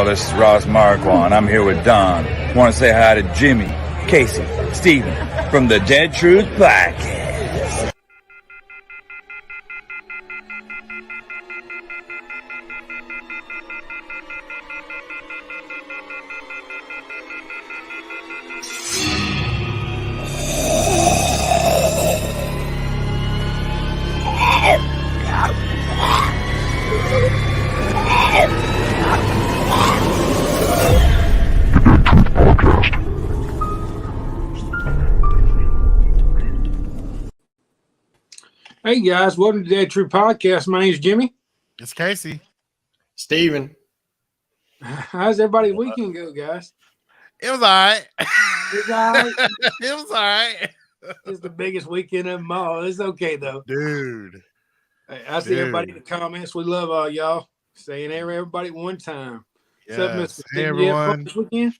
y'all. This is Ross Marquand. I'm here with Don. Want to say hi to Jimmy, Casey, Steven from the Dead Truth Podcast. Hey guys, welcome to the Dead True Podcast. My name's Jimmy. It's Casey. Steven. How's everybody's weekend go, guys? It was all right. It's all right. It was all right. It's the biggest weekend of them all. It's okay though. Dude. Hey, I see everybody in the comments. We love all y'all. Saying everybody one time. Yes. Hey, everyone. This weekend?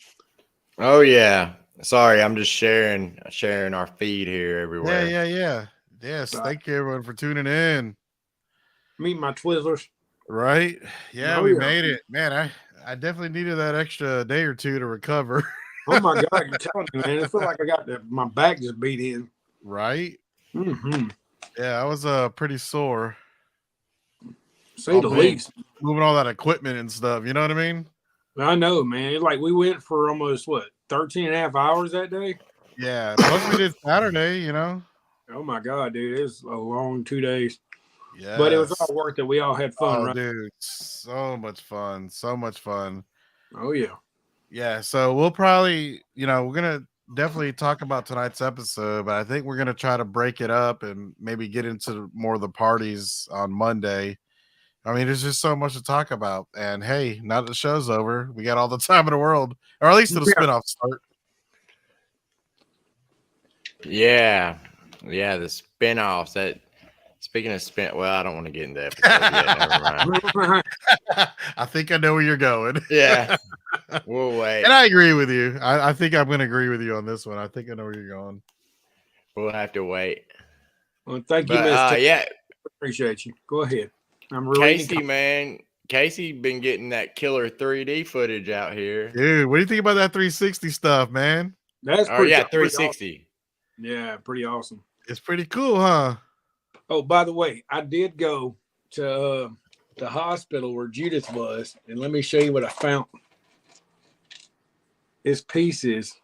Oh yeah. Sorry, I'm just sharing our feed here everywhere. Yeah. Yes, thank you everyone for tuning in. Meet my Twizzlers. Right? Yeah, we made it. Man, I definitely needed that extra day or two to recover. Oh my God, you're telling me, man. It feels like I got my back just beat in. Right? Mm-hmm. Yeah, I was pretty sore. Say the least. Moving all that equipment and stuff, you know what I mean? I know, man. It's like we went for almost 13 and a half hours that day? Yeah, plus we did Saturday, you know. Oh my God, dude. It was a long 2 days. Yeah. But it was all worth it. We all had fun, right? Dude, so much fun. So much fun. Oh, yeah. Yeah, so we'll probably, we're going to definitely talk about tonight's episode, but I think we're going to try to break it up and maybe get into more of the parties on Monday. I mean, there's just so much to talk about. And hey, now that the show's over, we got all the time in the world, or at least the spinoff start. Yeah, the spinoffs. Speaking of well, I don't want to get into that episode yet. Never mind. I think I know where you're going. Yeah, we'll wait. And I agree with you. I think I'm going to agree with you on this one. I think I know where you're going. We'll have to wait. Well, thank you, Mr. Yeah, appreciate you. Go ahead. Casey, man. Casey been getting that killer 3D footage out here. Dude, what do you think about that 360 stuff, man? That's pretty 360. Yeah, pretty awesome. It's pretty cool, huh? Oh, by the way, I did go to the hospital where Judith was, and let me show you what I found. It's pieces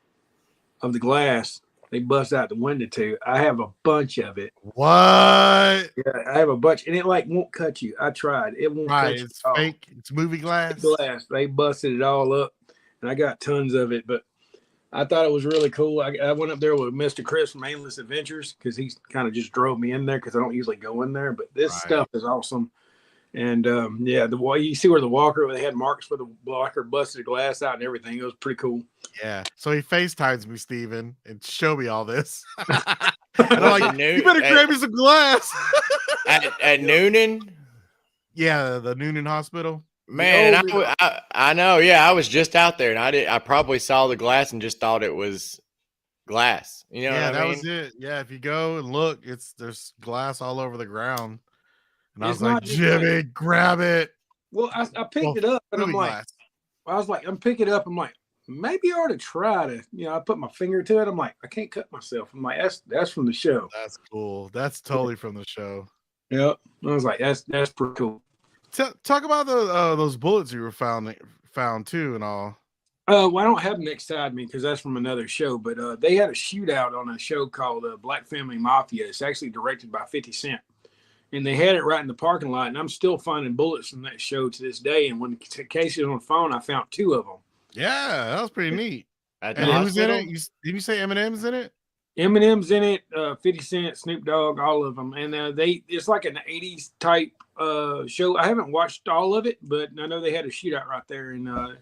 of the glass they bust out the window too. I have a bunch of it. What? Yeah, I have a bunch, and it won't cut you. I tried. It won't cut you. It's fake. It's movie glass. They busted it all up, and I got tons of it, but I thought it was really cool. I went up there with Mr. Chris from Aimless Adventures because he kind of just drove me in there because I don't usually go in there. But this stuff is awesome. And you see where the walker, they had marks where the walker busted the glass out and everything. It was pretty cool. Yeah. So he FaceTimes me, Steven, and show me all this. And I'm like, you better grab me some glass. at Noonan? Yeah, the Noonan Hospital. Man, I know. Yeah, I was just out there, and I probably saw the glass and just thought it was glass. You know? Yeah, what I mean? was it. Yeah, if you go and look, there's glass all over the ground, and I was not like, Jimmy, grab it. Well, I picked it up, and I'm like, I'm picking it up. I'm like, maybe I ought to try to. I put my finger to it. I'm like, I can't cut myself. I'm like, that's from the show. That's cool. That's totally from the show. Yep. I was like, that's pretty cool. Talk about those bullets you were found too and all. Well, I don't have them next to me because that's from another show. But they had a shootout on a show called Black Family Mafia. It's actually directed by 50 Cent, and they had it right in the parking lot. And I'm still finding bullets from that show to this day. And when Casey was on the phone, I found 2 of them. Yeah, that was pretty neat. And who's in it? Did you say Eminem's in it? Eminem's in it, 50 Cent, Snoop Dogg, all of them. And it's like an 80s type show. I haven't watched all of it, but I know they had a shootout right there. And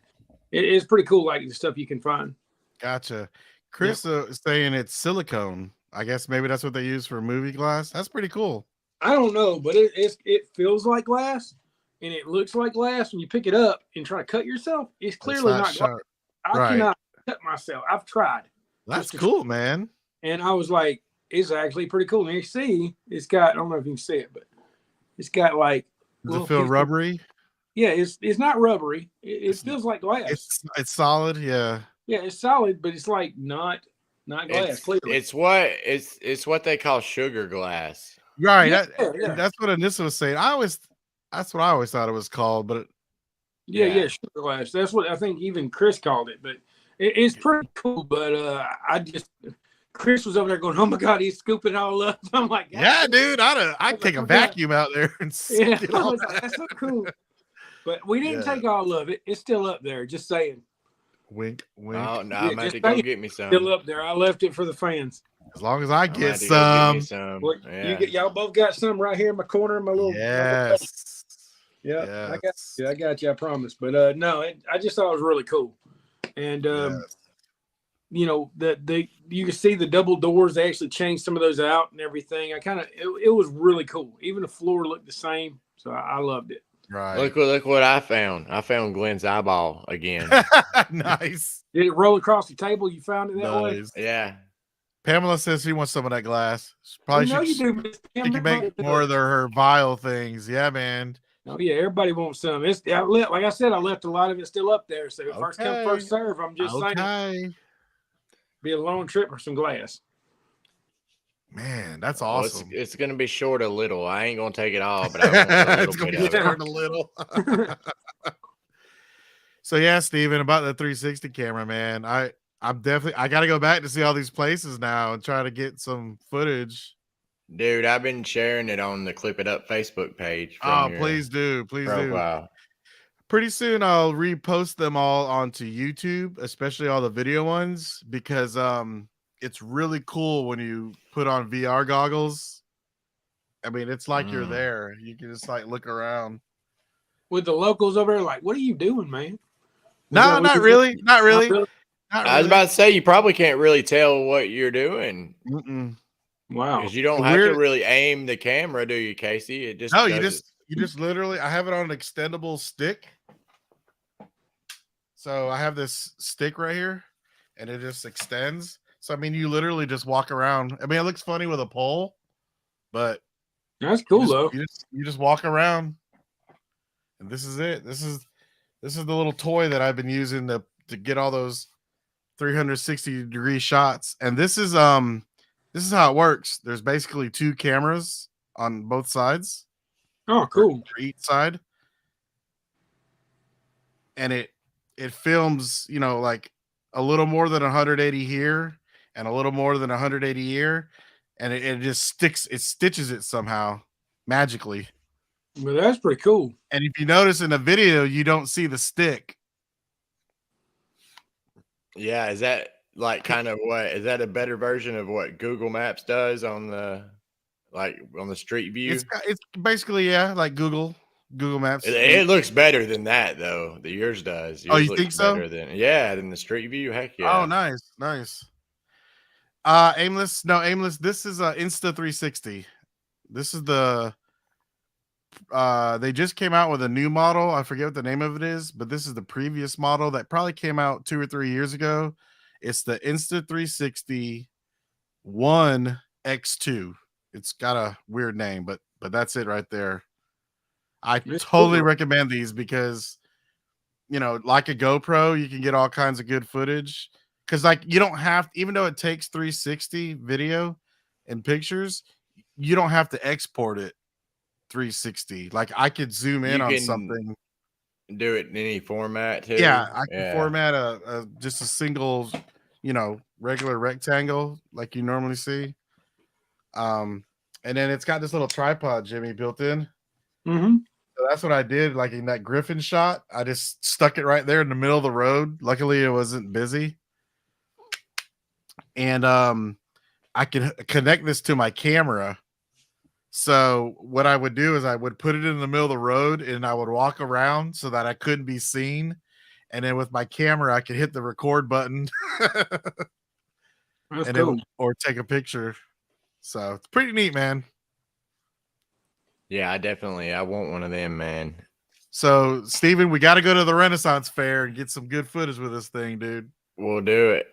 it's pretty cool, like the stuff you can find. Gotcha. Chris is saying it's silicone. I guess maybe that's what they use for movie glass. That's pretty cool. I don't know, but it feels like glass, and it looks like glass. When you pick it up and try to cut yourself, it's clearly not glass. I cannot cut myself. I've tried. That's cool, man. And I was like, it's actually pretty cool. And you see, it's got, I don't know if you can see it, but it's got like. Does it feel rubbery? Yeah, it's not rubbery. It It's feels like glass. it's solid. Yeah. Yeah, it's solid, but it's like not glass. Clearly, It's what they call sugar glass. Right. yeah, yeah, That's what Anissa was saying. That's what I always thought it was called, but yeah. Sugar glass. That's what I think. Even Chris called it, but it's pretty cool. But Chris was over there going, "Oh my God, he's scooping it all up." I'm like, yeah, dude, I'd take a vacuum out there and Yeah, get all like, that. that's so cool. But we didn't Yeah. take all of it. It's still up there. Just saying, Wink, wink. Oh no, Yeah, I'm about just to go saying. get me some. Still up there. I left it for the fans. As long as I I'm get about to go get me some. some. Well, Yeah. y'all both got some right here in my corner. My little Yes. Yeah, Yes. I got you. I promise. But no, I just thought it was really cool. And Yes. you know, you can see the double doors. They actually changed some of those out and everything. It was really cool. Even the floor looked the same, so I loved it. Right. Look what I found. I found Glenn's eyeball again. Nice. Did it roll across the table? You found it that way? Nice. Yeah. Pamela says she wants some of that glass. Probably You know should, you do. Miss she Kim. can make more of her vial things. Yeah, man. Oh yeah, everybody wants some. Like I said, I left a lot of it still up there. So first come, Okay. first serve. I'm just saying, Okay. be a long trip for some glass. Man, that's Well, awesome. it's gonna be short a little. I ain't gonna take it all, but I want a It's little gonna bit be of it. short a little. So yeah, Steven, about the 360 camera, man. I gotta go back to see all these places now and try to get some footage. Dude, I've been sharing it on the Clip It Up Facebook page. Oh, From your please do. Please do. profile. Pretty soon I'll repost them all onto YouTube, especially all the video ones, because it's really cool when you put on VR goggles. I mean, it's like you're there. You can just like look around. With the locals over there, like, what are you doing, man? No, not really. Not really. Not I was really. about to say you probably can't really tell what you're doing Mm-mm. Wow. because you don't The have to weird- really aim the camera, do you, Casey? It just No, does you just literally. I have it on an extendable stick. So I have this stick right here, and it just extends. So I mean, you literally just walk around. I mean, it looks funny with a pole, but That's cool you though. you just walk around, and this is it. This is the little toy that I've been using to get all those 360-degree shots. And this is how it works. There's basically two cameras on both sides. Oh, cool. For each side, and it films, you know, like a little more than 180 here and a little more than 180 here, and it just stitches it somehow magically. But that's pretty cool. And if you notice in the video, you don't see the stick. Yeah, is that like kind of what is that a better version of what Google Maps does on the Street View? It's basically like Google Maps. It looks better than that though. The yours does. Oh, Yours you think looks so? better than the Street View. Heck yeah. Oh, nice. Aimless. This is Insta360. This is they just came out with a new model. I forget what the name of it is, but this is the previous model that probably came out 2 or 3 years ago. It's the Insta360 One X2. It's got a weird name, but that's it right there. I totally recommend these because, you know, like a GoPro, you can get all kinds of good footage. Because like you don't have, even though it takes 360 video and pictures, you don't have to export it 360. Like I could zoom in on something. Do it in any format too. Yeah, I can format a just a single, you know, regular rectangle like you normally see. And then it's got this little tripod, Jimmy, built in. Mm-hmm. So that's what I did. Like in that Griffin shot, I just stuck it right there in the middle of the road. Luckily, it wasn't busy. And I can connect this to my camera. So what I would do is I would put it in the middle of the road and I would walk around so that I couldn't be seen. And then with my camera, I could hit the record button That's and cool. or take a picture. So it's pretty neat, man. Yeah, I want one of them, man. So, Steven, we got to go to the Renaissance Fair and get some good footage with this thing, dude. We'll do it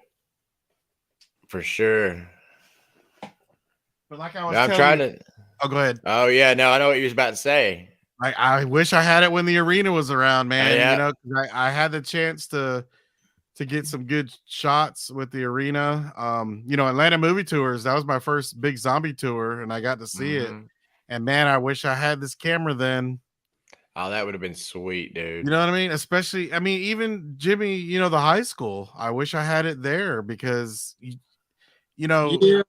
for sure. But like I was I'm trying to. Oh, go ahead. Oh yeah, no, I know what you was about to say. I wish I had it when the arena was around, man. Yeah. You know, 'cause I had the chance to get some good shots with the arena. You know, Atlanta Movie Tours, that was my first big zombie tour, and I got to see it. Mhm. And man, I wish I had this camera then. Oh, that would have been sweet, dude. You know what I mean? Especially, I mean, even Jimmy, you know, the high school. I wish I had it there because you know, Yeah,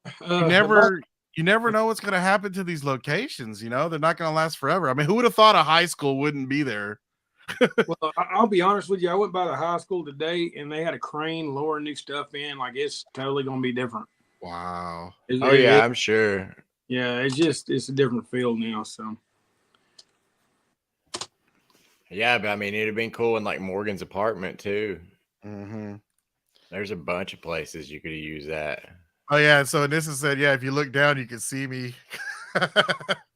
you never know what's gonna happen to these locations, you know, they're not gonna last forever. I mean, who would have thought a high school wouldn't be there? well, I'll be honest with you. I went by the high school today, and they had a crane lowering new stuff in. Like it's totally gonna be different. Wow. It's- Oh yeah, I'm sure. yeah. It's a different field now. So Yeah, but I mean, it'd have been cool in like Morgan's apartment too. Mm-hmm. There's a bunch of places you could have used that. Oh yeah, so this is said, yeah, if you look down, you can see me.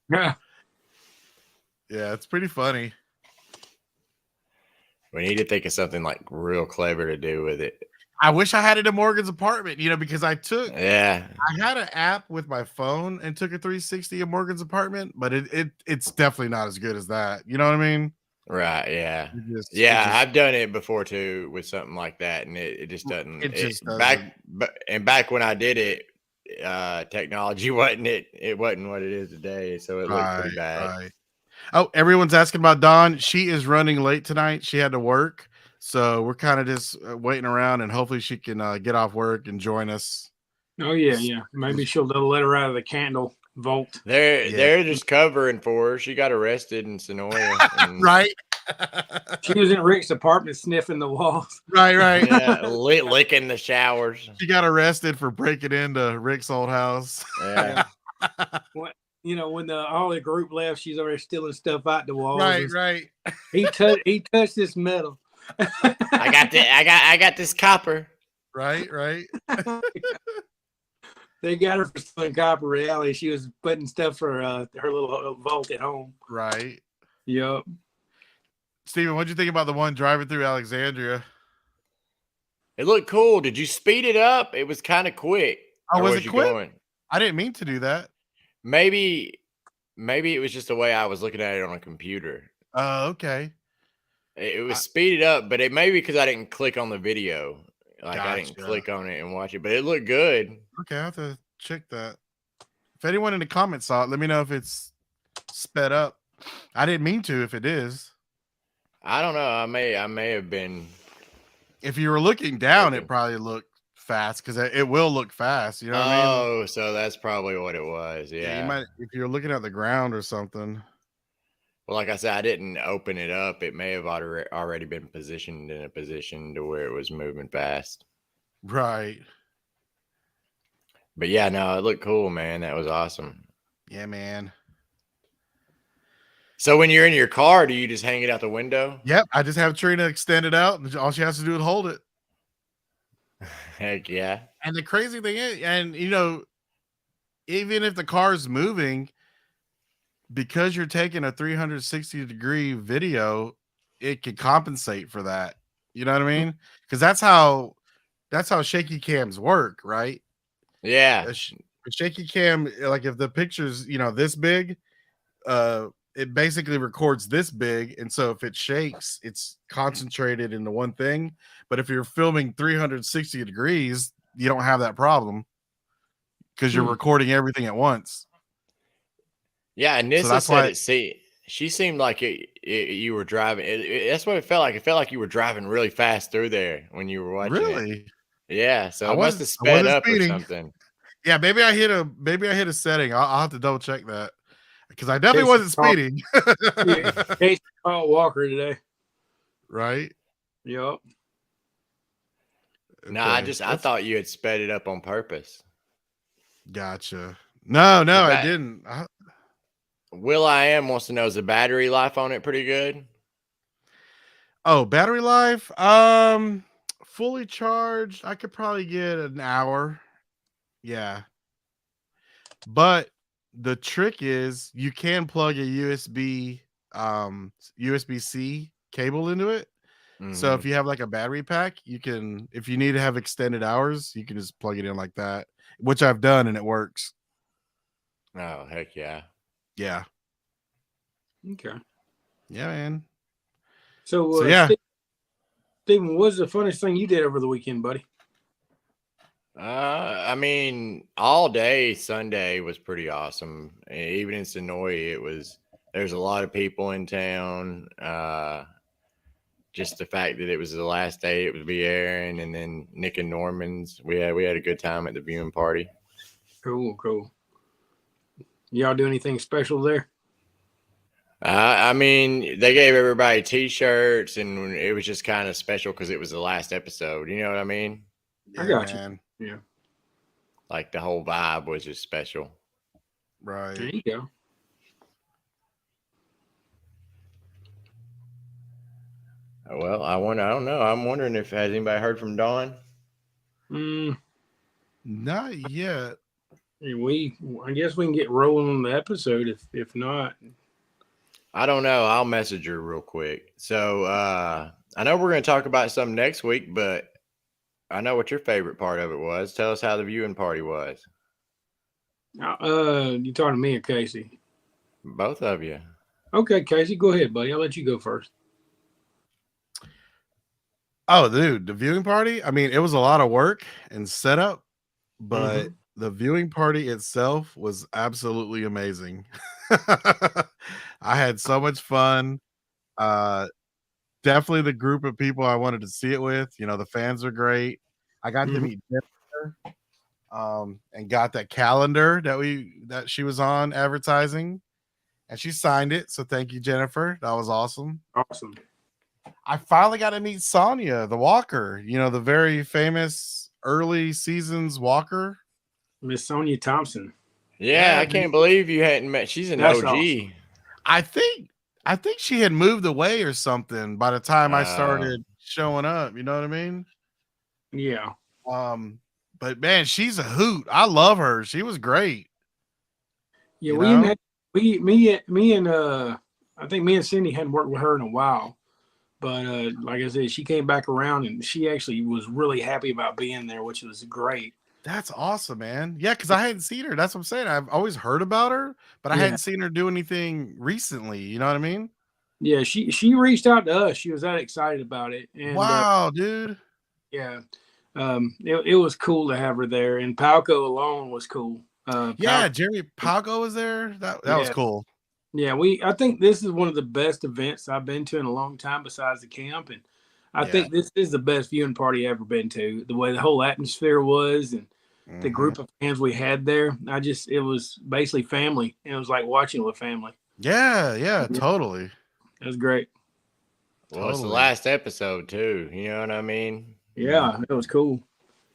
yeah, Yeah, it's pretty funny. We need to think of something like real clever to do with it. I wish I had it in Morgan's apartment, you know, because I Yeah. had an app with my phone and took a 360 in Morgan's apartment, but it's definitely not as good as that. You know what I mean? Right. Yeah. It Yeah, just- I've done it before too with something like that, and it just doesn't. It just back when I did it, technology wasn't it wasn't what it is today, so it looked pretty bad. Right. Oh, everyone's asking about Dawn. She is running late tonight. She had to work, so we're kind of just waiting around, and hopefully she can get off work and join us. oh yeah. Maybe they'll let her out of the candle vault. They're just covering for her. She got arrested in Sonoya. And, Right. She was in Rick's apartment sniffing the walls. Right. Yeah, licking the showers. She got arrested for breaking into Rick's old house. Yeah. You know, when all the group left, she's already stealing stuff out the walls. Right. He touched this metal. I got this copper. Right. They got her for stealing copper alley. She was putting stuff for her little vault at home. Right. Yep. Steven, what'd you think about the one driving through Alexandria? It looked cool. Did you speed it up? It was kind of quick. Oh, Or was it you quick? going? I didn't mean to do that. Maybe it was just the way I was looking at it on a computer. Oh, okay. It was speeded up, but it may be because I didn't click on the video. Like I didn't Gotcha. click on it and watch it, but it looked good. Okay, I have to check that. If anyone in the comments saw it, let me know if it's sped up. I didn't mean to if it is. I don't know. I may have been. If you were looking down, Okay. it probably looked fast because it will look fast. You know what I mean? Oh, so that's probably what it was. Yeah. You might, if you're looking at the ground or something. Well, like I said, I didn't open it up. It may have already been positioned in a position to where it was moving fast. Right. But yeah, no, it looked cool, man. That was awesome. Yeah, man. So when you're in your car, do you just hang it out the window? Yep. I just have Trina extend it out. And all she has to do is hold it. Heck yeah. And the crazy thing is, and you know, even if the car's moving, because you're taking a 360-degree video, it can compensate for that. You know what I mean? Because that's how shaky cams work, right? Yeah. A shaky cam, like if the picture's, you know, this big, it basically records this big, and so if it shakes, it's concentrated into one thing. But if you're filming 360 degrees, you don't have that problem because you're recording everything at once. Yeah, and Nissa that's said why- it. She seemed like you were driving. That's what it felt like. It felt like you were driving really fast through there when you were watching. It. Really? Yeah. So I it must wasn't- have I sped wasn't up speeding. or something. Yeah, maybe I hit a setting. I'll have to double check that because I definitely Jason wasn't Paul- speeding. Casey caught Walker today. Right? Yep. No, Okay. I thought you had sped it up on purpose. Gotcha. No, I Okay. didn't. Will I Am wants to know, is the battery life on it pretty good? Oh, battery life. Fully charged, I could probably get an hour. Yeah. But the trick is you can plug a USB-C cable into it. So if you have like a battery pack, you can, if you need to have extended hours, you can just plug it in like that, which I've done and it works. Oh, heck yeah. Yeah. Okay. Yeah, man. So, yeah. Stephen, what was the funnest thing you did over the weekend, buddy? I mean, all day Sunday was pretty awesome. Even in Sonoy, there's a lot of people in town. Just the fact that it was the last day it would be airing, and then Nick and Norman's, we had a good time at the viewing party. Cool. Y'all do anything special there? I mean, they gave everybody T-shirts, and it was just kind of special because it was the last episode. You know what I mean? Yeah, I got man. you. Yeah. Like the whole vibe was just special. There Right. you go. Well, I don't know. I'm wondering if has anybody heard from Dawn? Not yet. I guess we can get rolling on the episode. If not, I don't know. I'll message her real quick. So I know we're going to talk about some next week, but I know what your favorite part of it was. Tell us how the viewing party was. you talking to me or Casey? Both of you. Okay, Casey, go ahead, buddy. I'll let you go first. Oh, dude, the viewing party. I mean, it was a lot of work and setup, but the viewing party itself was absolutely amazing. I had so much fun. Definitely the group of people I wanted to see it with. You know, the fans are great. I got to meet Jennifer, and got that calendar that she was on advertising, and she signed it. So thank you, Jennifer. That was awesome. Awesome. I finally got to meet Sonia, the walker, you know, the very famous early seasons walker. Miss Sonia Thompson. Yeah, I can't believe you hadn't met. She's an That's OG. awesome. I think she had moved away or something by the time I started showing up. You know what I mean? Yeah. But man, she's a hoot. I love her. She was great. Yeah, me and I think me and Cindy hadn't worked with her in a while. But like I said, she came back around and she actually was really happy about being there, which was great. That's awesome, man. Yeah, because I hadn't seen her. That's what I'm saying. I've always heard about her, but I hadn't seen her do anything recently. You know what I mean? Yeah, she reached out to us. She was that excited about it. And wow, dude. Yeah. It was cool to have her there. And Palco alone was cool. Jerry Palco was there. That was cool. Yeah, I think this is one of the best events I've been to in a long time besides the camp. And I think this is the best viewing party I've ever been to. The way the whole atmosphere was and the group of fans we had there. It was basically family. And it was like watching with family. Yeah, totally. It was great. Well, it's the last episode too. You know what I mean? Yeah, it was cool.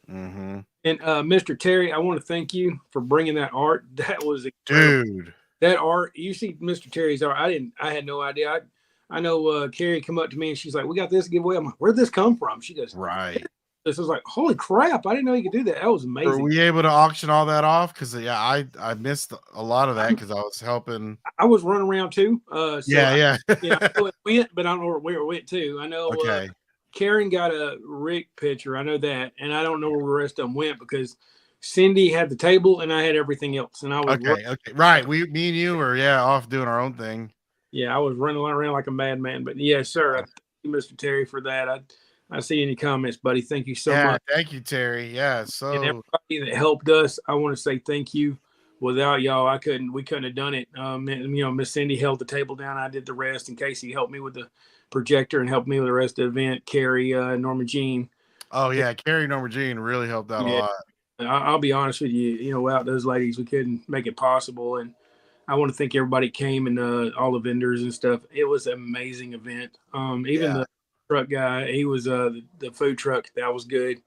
And Mr. Terry, I want to thank you for bringing that art. That was incredible. Dude. That art, you see Mr. Terry's art. I had no idea. I know Carrie come up to me and she's like, "We got this giveaway." I'm like, "Where'd this come from?" She goes, "Right." This was like, "Holy crap! I didn't know you could do that. That was amazing." Were we able to auction all that off? Because I missed a lot of that because I was helping. I was running around too. Yeah. I know it went, but I don't know where it went to. I know Karen got a Rick picture. I know that, and I don't know where the rest of them went because Cindy had the table and I had everything else. And I was okay. Right. Me and you were off doing our own thing. Yeah, I was running around like a madman. But yes, sir. Thank you, Mr. Terry, for that. I see any comments, buddy. Thank you so much. Thank you, Terry. Yeah. So and everybody that helped us, I want to say thank you. Without y'all, we couldn't have done it. Miss Cindy held the table down. I did the rest, and Casey helped me with the projector and helped me with the rest of the event. Carrie, Norma Jean. Oh yeah, Carrie, Norma Jean really helped out a lot. I'll be honest with you. Without those ladies, we couldn't make it possible. And I want to thank everybody came and all the vendors and stuff. It was an amazing event. Even the truck guy, he was the food truck. That was good.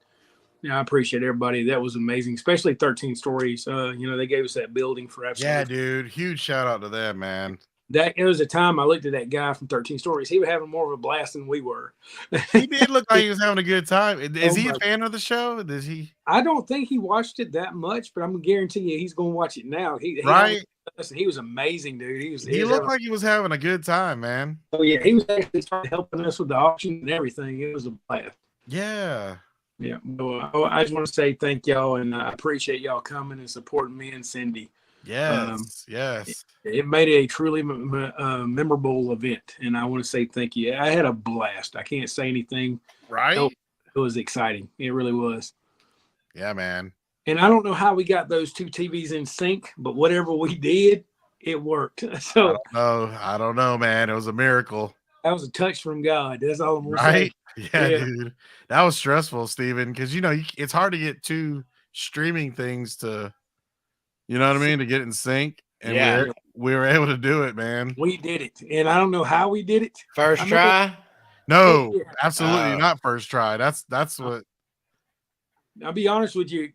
Yeah, I appreciate everybody. That was amazing, especially 13 Stories. They gave us that building for absolutely. Yeah, dude. Huge shout out to them, man. It was a time I looked at that guy from 13 Stories. He was having more of a blast than we were. He did look like he was having a good time. Is he a fan of the show? Does he? I don't think he watched it that much, but I'm gonna guarantee you he's gonna watch it now. He was amazing, dude. He looked like he was having a good time, man. Oh yeah, he was actually helping us with the auction and everything. It was a blast. Yeah. Yeah. I just want to say thank y'all, and I appreciate y'all coming and supporting me and Cindy. Yes. It made it a truly memorable event, and I want to say thank you. I had a blast. I can't say anything. Right? else. It was exciting. It really was. Yeah, man. And I don't know how we got those two TVs in sync, but whatever we did, it worked. So I don't know, man. It was a miracle. that was a touch from God. That's all I'm gonna Right? say. Yeah, dude. That was stressful, Steven, because it's hard to get two streaming things to, you know what I mean, to get in sync. And Yeah. we were able to do it, man. We did it, and I don't know how we did it. First I remember- try. No, Yeah. absolutely Oh. not first try. That's what. I'll be honest with you.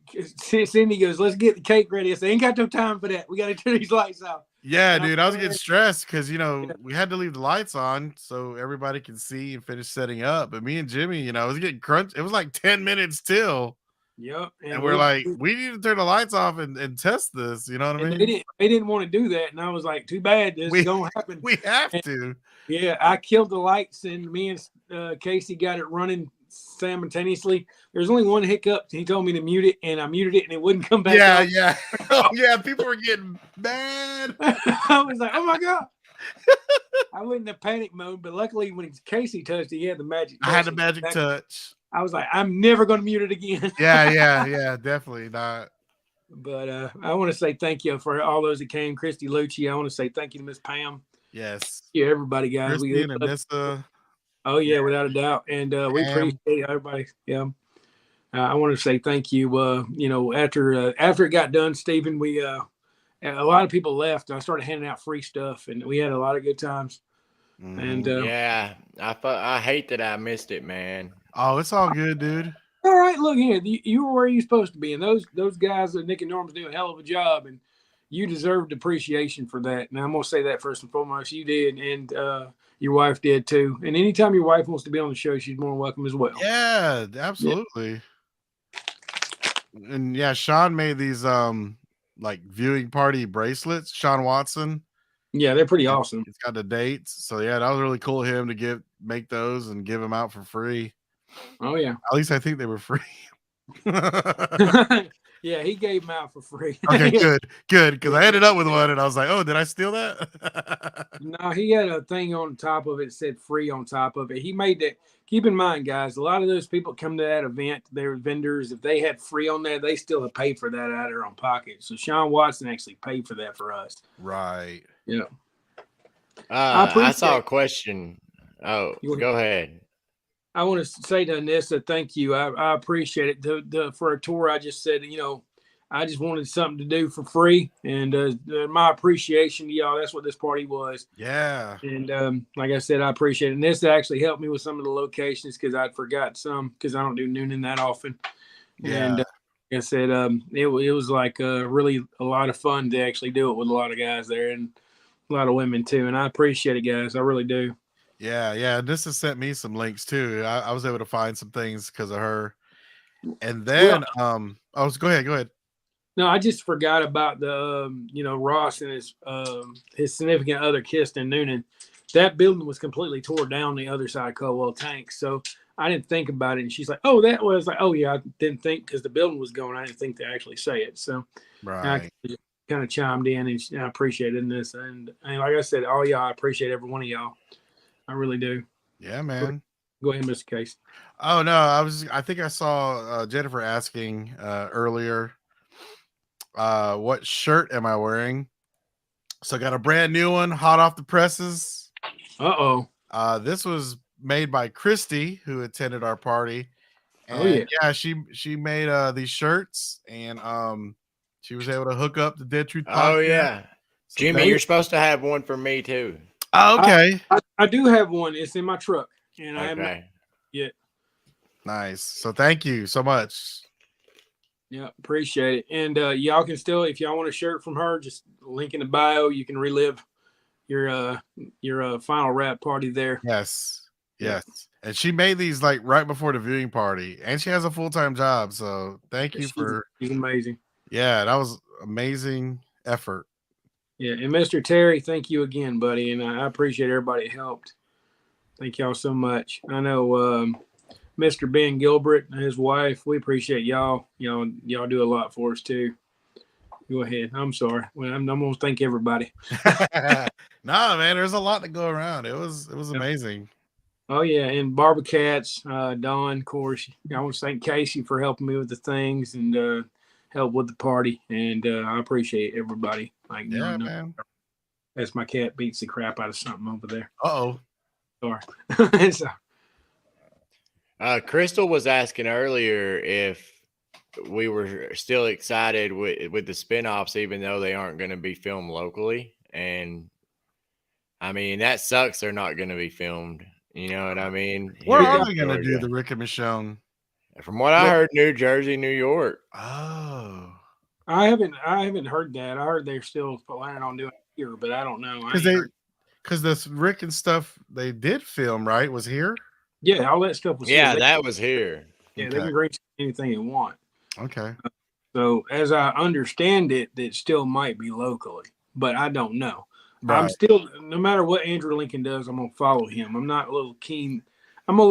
Cindy goes, "Let's get the cake ready." I said, "Ain't got no time for that. We got to turn these lights out." Yeah, And dude, I was getting stressed because Yeah. we had to leave the lights on so everybody can see and finish setting up. But me and Jimmy, it was getting crunch. It was like 10 minutes till, Yep. and we're like, we need to turn the lights off and test this. You know what I and mean? they didn't want to do that, and I was like, "Too bad. This is gonna happen." We have And- to. Yeah, I killed the lights, and me and Casey got it running simultaneously. There's only one hiccup. He told me to mute it, and I muted it, and it wouldn't come back. Yeah, on. yeah. Oh, yeah. People were getting mad. I was like, "Oh my god!" I went into panic mode, but luckily, when Casey touched it, he had the magic. I had the touch. magic touch. I was like, "I'm never going to mute it again." Yeah. Definitely not. But I want to say thank you for all those that came. Christy Lucci. I want to say thank you to Miss Pam. Yes. Yeah, everybody, guys. Christy and Anissa. Oh yeah, without a doubt, and we Pam. appreciate everybody. Yeah, I want to say thank you. After it got done, Stephen, we a lot of people left. And I started handing out free stuff, and we had a lot of good times. And Yeah, I hate that I missed it, man. Oh, it's all good, dude. all right, look here, you were where you're supposed to be, and those guys that Nick and Norm's doing a hell of a job, and you deserved appreciation for that. And I'm gonna say that first and foremost, you did, and your wife did too. And anytime your wife wants to be on the show, she's more than welcome as well. Yeah, absolutely. And yeah, Sean made these like viewing party bracelets. Sean Watson. Yeah, they're pretty awesome. It's got the dates. So yeah, that was really cool of him to make those and give them out for free. Oh yeah. At least I think they were free. Yeah, he gave them out for free. Okay, good. Because I ended up with one and I was like, oh, did I steal that? No, he had a thing on top of it that said free on top of it. He made that. Keep in mind, guys, a lot of those people come to that event, they're vendors. If they had free on there, they still have paid for that out of their own pocket. So Sean Watson actually paid for that for us. Right. Yeah. I saw a question. Oh, You wanna- go ahead. I want to say to Anissa, thank you. I appreciate it. For a tour, I just said, I just wanted something to do for free. And my appreciation to y'all, that's what this party was. Yeah. And like I said, I appreciate it. And this actually helped me with some of the locations because I'd forgot some because I don't do Noonan that often. Yeah. And like I said, it was like really a lot of fun to actually do it with a lot of guys there and a lot of women too. And I appreciate it, guys. I really do. Yeah. This has sent me some links too. I was able to find some things because of her. And then go ahead. No, I just forgot about the Ross and his significant other Kirsten Noonan. That building was completely tore down the other side of Caldwell Tank. So I didn't think about it. And she's like, "Oh, that was like, oh yeah, I didn't think because the building was going. I didn't think to actually say it." So Right. I kind of chimed in and I appreciated this. And like I said, all y'all, I appreciate every one of y'all. I really do. Yeah, man. Go ahead, Mr. Case. Oh no, I think I saw Jennifer asking earlier, what shirt am I wearing? So I got a brand new one, hot off the presses. Uh-oh. This was made by Christy, who attended our party. Oh, yeah. Yeah, she made these shirts and she was able to hook up the Dead Truth Oh podcast. yeah, So Jimmy, thank- you're supposed to have one for me too. Oh, okay. I do have one. It's in my truck. And I haven't Okay. yet. Nice. So thank you so much. Yeah, appreciate it. And y'all can still, if y'all want a shirt from her, just link in the bio. You can relive your final rap party there. Yes. Yeah. Yes. And she made these like right before the viewing party. And she has a full-time job. So thank you for She's amazing. yeah, that was amazing effort. Yeah, and Mr. Terry, thank you again, buddy. And I appreciate everybody that helped. Thank y'all so much. I know Mr. Ben Gilbert and his wife, we appreciate y'all. Y'all do a lot for us too. Go ahead. I'm sorry. Well, I'm going to thank everybody. Nah, man, there's a lot to go around. It was amazing. Oh, yeah. And Barbacats, Don, of course. I want to thank Casey for helping me with the things and help with the party. And I appreciate everybody. Like, Yeah, man. As my cat beats the crap out of something over there. Uh-oh. Sorry. So, Crystal was asking earlier if we were still excited with the spinoffs, even though they aren't going to be filmed locally. And I mean, that sucks. They're not going to be filmed. You know what I mean? Where Here are in we going to do Georgia. the Rick and Michonne? From what I heard, New Jersey, New York. Oh. I haven't heard that. I heard they're still planning on doing it here, but I don't know. Because this Rick and stuff they did film, right? Was here? Yeah, all that stuff was Yeah, here. that was here. Yeah, Okay. they can green anything they want. Okay. So as I understand it, that still might be locally, but I don't know. Right. I'm still, no matter what Andrew Lincoln does, I'm gonna follow him. I'm not a little keen. I'm gonna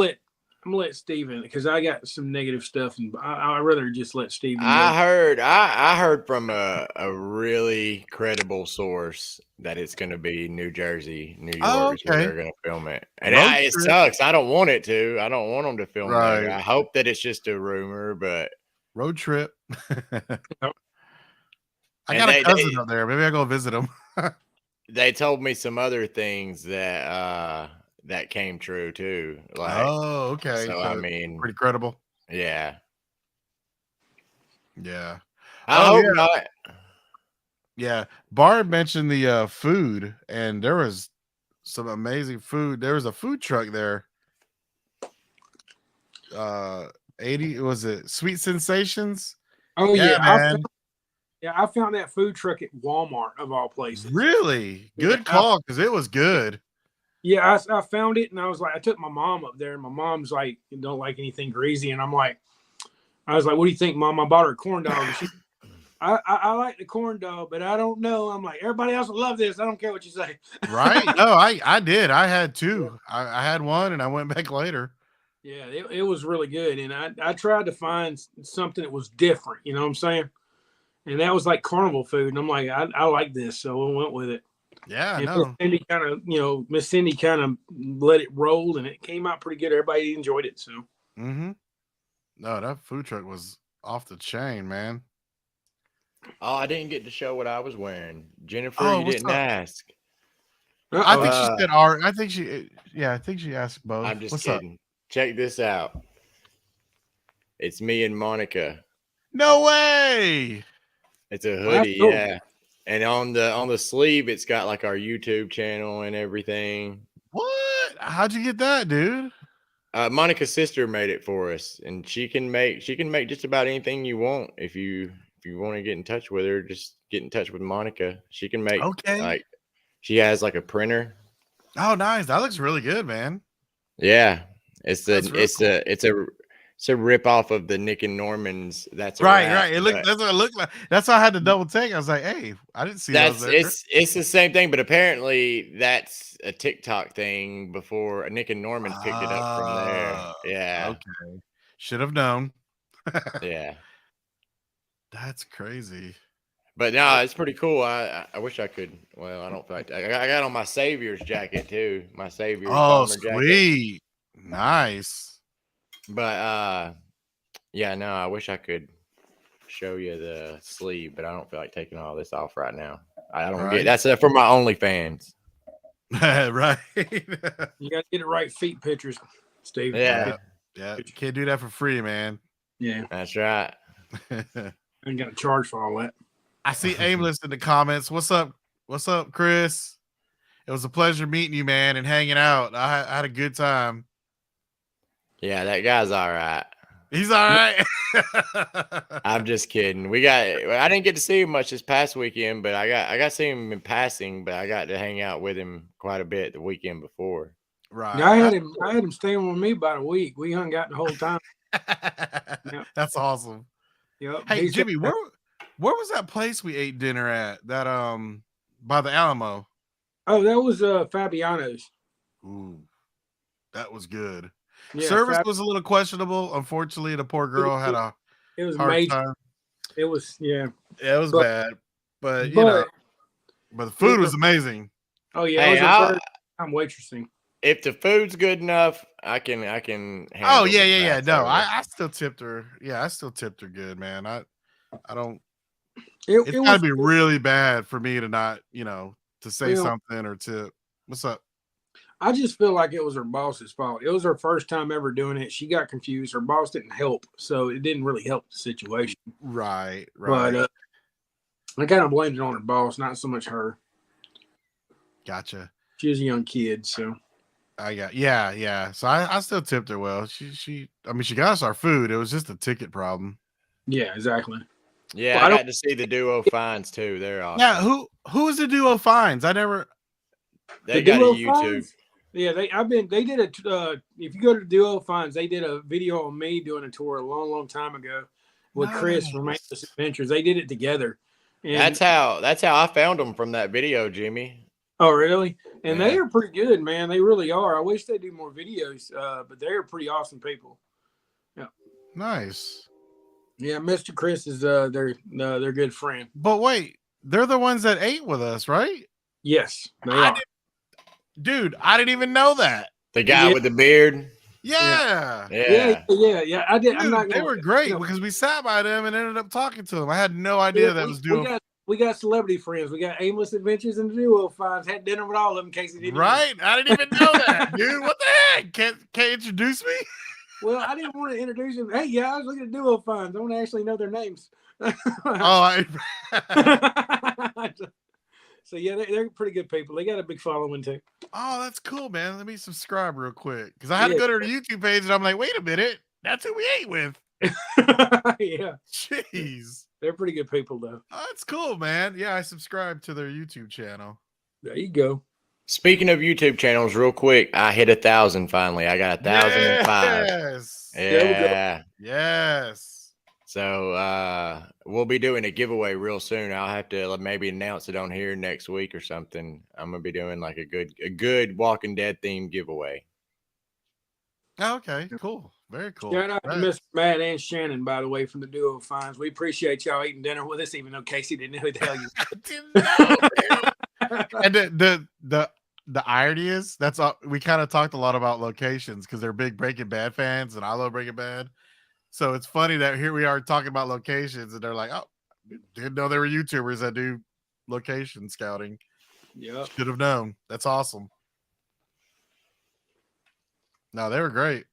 let Steven, because I got some negative stuff, and I'd rather just let Steven. I heard from a really credible source that it's going to be New Jersey, New York, Oh, is where okay. they're going to film it. And Road it trip. sucks. I don't want it to. I don't want them to film Right. it. I hope that it's just a rumor, but Road trip. I And got they- a cousin up there. Maybe I'll go visit him. they told me some other things that that came true too. Like, Oh, okay. so I mean, pretty credible. yeah. Yeah. I Oh, hope yeah. not. Yeah. Barb mentioned the food, and there was some amazing food. There was a food truck there. 80 was it Sweet Sensations? Oh Yeah, man. I found that food truck at Walmart of all places. Really good Yeah. call, because it was good. Yeah, I found it, and I was like, I took my mom up there, and my mom's like, don't like anything greasy, and I was like, what do you think, Mom? I bought her a corn dog. And she, I like the corn dog, but I don't know. I'm like, everybody else will love this. I don't care what you say. Right? No, I did. I had two. I had one, and I went back later. Yeah, it was really good, and I tried to find something that was different. You know what I'm saying? And that was like carnival food, and I'm like, I like this, so I went with it. Yeah, I And know. Miss Cindy kind of let it roll, and it came out pretty good. Everybody enjoyed it. So Mm-hmm. No, that food truck was off the chain, man. Oh, I didn't get to show what I was wearing. Jennifer, Oh, you what's didn't up? ask. I think Uh, she said art. I think she asked both. I'm just What's kidding. Check this out. It's me and Monica. up? No way. It's a Well, that's hoodie, cool. yeah. And on the sleeve, it's got like our YouTube channel and everything. What? How'd you get that, dude? Monica's sister made it for us, and she can make just about anything you want. If you want to get in touch with her, just get in touch with Monica. She can make Okay. like she has like a printer. Oh, nice. That looks really good, man. Yeah, it's That's real cool. it's a rip off of the Nick and Norman's. That's a Right, Wrap, right. but That's what it looked like. That's why I had to double take. I was like, hey, I didn't see those there. it's the same thing, but apparently that's a TikTok thing. Before Nick and Norman picked it up from there. Oh, Yeah, Okay. Should have known. yeah. That's crazy. But no, it's pretty cool. I wish I could. Well, I don't feel like I got on my Savior's jacket too. My Savior's Oh, bomber jacket. sweet. Nice. But yeah, no, I wish I could show you the sleeve, but I don't feel like taking all this off right now. I don't Right. get that's for my OnlyFans. Right. You got to get it right. Feet pictures, Steve. Yeah, Yeah. Can't do that for free, man. Yeah. that's right. I ain't got to charge for all that. I see Aimless in the comments. What's up? What's up, Chris? It was a pleasure meeting you, man, and hanging out. I had a good time. Yeah, that guy's all right. He's all right. I'm just kidding. I didn't get to see him much this past weekend, but I got to see him in passing, but I got to hang out with him quite a bit the weekend before. Right. Now, I had him staying with me about a week. We hung out the whole time. Yeah. That's awesome. Yep. Hey, He's- Jimmy, where was that place we ate dinner at? That by the Alamo. Oh, that was Fabiano's. Ooh, that was good. Yeah, Service was a little questionable. Unfortunately, the poor girl had a it was hard major. time. It was Yeah, it was But- bad. but But but the food was amazing. oh yeah, Hey, it was I'll- a first time waitressing. If the food's good enough, I can. Oh handle yeah, the yeah. bad No, service. I still tipped her. Yeah, I still tipped her good, man. I don't. It It's got was to be really bad for me to not, to say Well- something or tip. What's up? I just feel like it was her boss's fault. It was her first time ever doing it. She got confused. Her boss didn't help, so it didn't really help the situation. Right. But I kind of blamed it on her boss, not so much her. Gotcha. She was a young kid, so Yeah. So I still tipped her well. She got us our food. It was just a ticket problem. yeah, exactly. Yeah, Well, I I don't- got to see the duo finds too. They're awesome. Yeah, who is the duo finds? I never. They The got a Duo YouTube. Finds? Yeah, they did a if you go to Duo Finds, they did a video on me doing a tour a long time ago with Chris from Nice. Aimless Adventures. They did it together. And, That's how I found them from that video, Jimmy. oh really? And they Yeah. are pretty good, man. They really are. I wish they do more videos, but they're pretty awesome people. Nice. Yeah, Mr. Chris is their good friend. But wait, they're the ones that ate with us, right? Yes, they I are. Dude, I didn't even know that. The guy Yeah. with the beard. Yeah. Yeah. Yeah. I did. I'm Dude, not. they gonna- were great you know, because we sat by them and ended up talking to them. I had no idea yeah, that was duo. we got celebrity friends. We got Aimless Adventures and Duo Finds. Had dinner with all of them in case he didn't. Right? I didn't even know that, dude. What the heck? Can't introduce me? Well, I didn't want to introduce them. Hey, yeah, I was looking at Duo Finds. I want to actually know their names. Oh, So yeah, they're pretty good people. They got a big following too. oh, that's cool, man. Let me subscribe real quick because I had to Yeah. go to their YouTube page and I'm like, wait a minute, that's who we ate with. Yeah, Jeez, they're pretty good people though. oh, that's cool, man. Yeah, I subscribed to their YouTube channel. There you go. Speaking of YouTube channels, real quick, I hit 1,000 finally. I got 1,005. Yes, There we go. Yeah. yes. So we'll be doing a giveaway real soon. I'll have to maybe announce it on here next week or something. I'm gonna be doing like a good Walking Dead themed giveaway. Oh, okay, cool, very cool. Shout out to Right. Mr. Matt and Shannon, by the way, from the Duo Finds. We appreciate y'all eating dinner with us, even though Casey didn't know who the hell you. I didn't know, dude. And the irony is that's all we kind of talked a lot about locations because they're big Breaking Bad fans and I love Breaking Bad. So it's funny that here we are talking about locations and they're like, oh, didn't know there were YouTubers that do location scouting. Yeah. Should have known. That's awesome. No, they were great.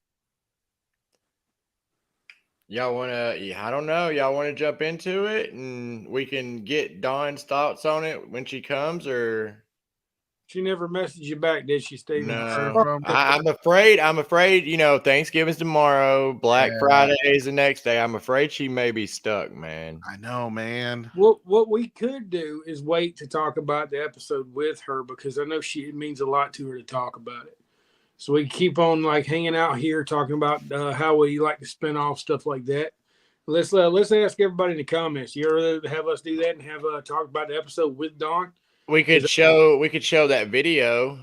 Y'all wanna? I don't know. Y'all want to jump into it and we can get Dawn's thoughts on it when she comes, or She never messaged you back, did she, Steven? no? I'm afraid. Thanksgiving's tomorrow. Black Yeah. Friday is the next day. I'm afraid she may be stuck, man. I know, man. What we could do is wait to talk about the episode with her because I know it means a lot to her to talk about it. So we can keep on like hanging out here talking about how we like to spin off stuff like that. Let's ask everybody in the comments. You ever have us do that and have talk about the episode with Dawn? We could show that video,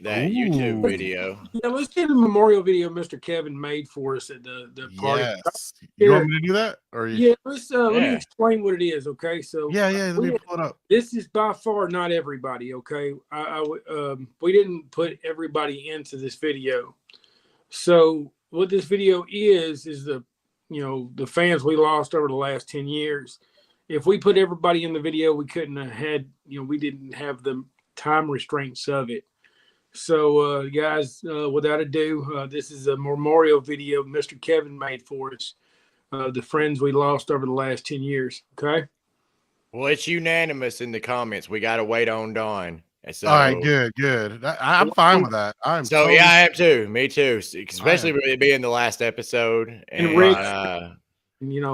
that YouTube Ooh. video. Yeah, let's do the memorial video Mr. Kevin made for us at the party. Yes. You want me to do that? Or Yeah, let me Yeah. explain what it is, okay? So yeah. Let me pull it up. this is by far not everybody, okay? We didn't put everybody into this video. So what this video is the fans we lost over the last 10 years. If we put everybody in the video, we couldn't have had, we didn't have the time restraints of it. So guys, without ado, this is a memorial video Mr. Kevin made for us. The friends we lost over the last 10 years, okay? Well, it's unanimous in the comments. We got to wait on Dawn. And so, All right, good. I'm fine with that. I'm So totally- yeah, I am too. Me too. Especially with it being the last episode. And Rick-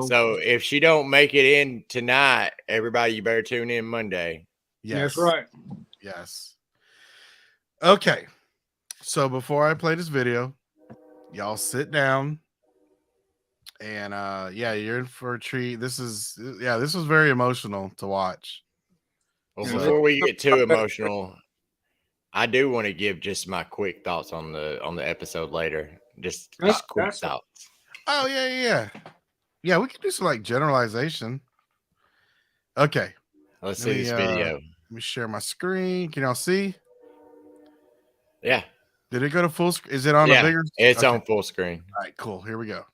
So if she don't make it in tonight, everybody, you better tune in Monday. Yes. That's right. Yes. Okay. So before I play this video, y'all sit down. And you're in for a treat. This was very emotional to watch. Well, Yeah. before we get too emotional, I do want to give just my quick thoughts on the episode later. Just quick that's- thoughts. Oh, yeah. Yeah, we can do some like generalization. Okay. Let's Let see me, this video. Let me share my screen. Can y'all see? Yeah. Did it go to full screen? Is it on a Yeah. bigger? It's Okay. on full screen. All right, cool. Here we go.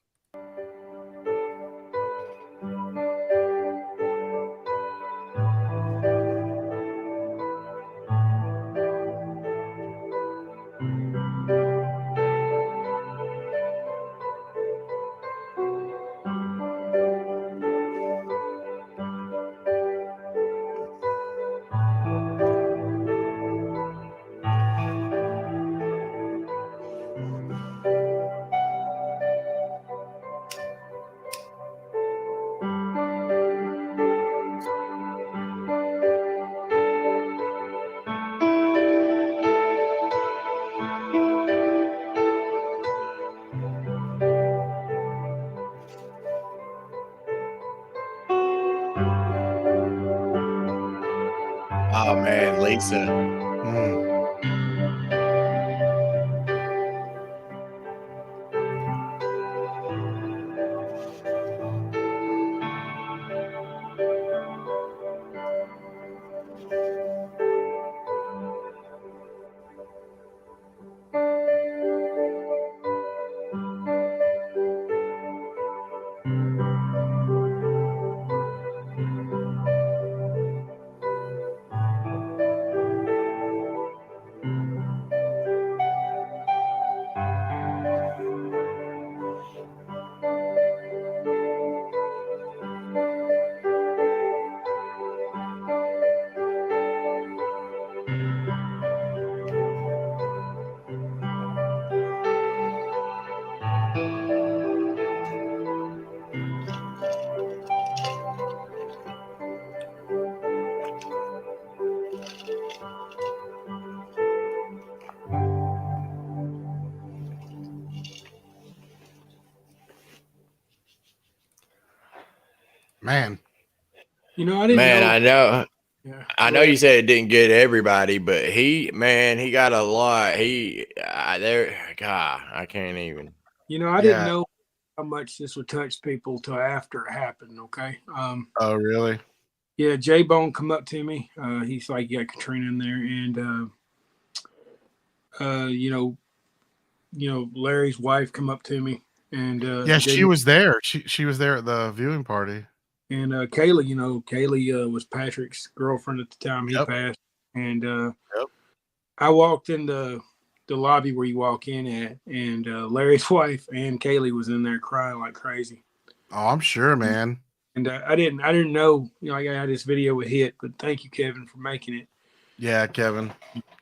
Oh man, Lisa. Mm. Man, You know, I didn't Man, know. I know. Yeah, I go know you ahead. said it didn't get everybody, but he got a lot. God, I can't even. You know, I didn't yeah. know how much this would touch people till after it happened. Okay. Oh, really? Yeah, J Bone come up to me. He's like, "Yeah, Katrina in there," and Larry's wife come up to me, and Yeah, gave she me, was there. She was there at the viewing party. and Kaylee was Patrick's girlfriend at the time he Yep. passed, and Yep. I walked in the lobby where you walk in at, and Larry's wife and Kaylee was in there crying like crazy. Oh, I'm sure, man. And I didn't know, I got this video would hit, but thank you, Kevin, for making it. Yeah, Kevin.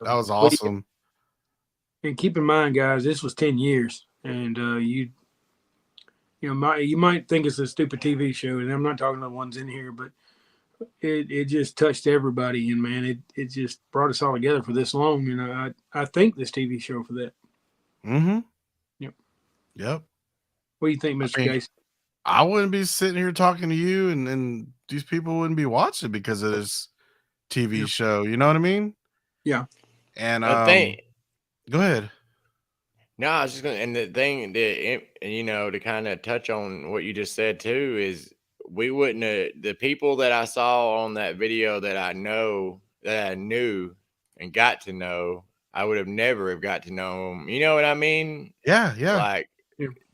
That was But, awesome. and keep in mind, guys, this was 10 years, and you might think it's a stupid TV show, and I'm not talking to the ones in here, but it just touched everybody, and man, it just brought us all together for this long. I thank this TV show for that. Mm-hmm. Yep. Yep. What do you think, Mr. Case? I wouldn't be sitting here talking to you, and these people wouldn't be watching because of this TV show. You know what I mean? Yeah. And The thing, go ahead. no, I was just gonna, and the thing that to kind of touch on what you just said too is we wouldn't have, the people that I saw on that video that I knew and got to know, I would have never have got to know them. You know what I mean? Yeah, yeah. Like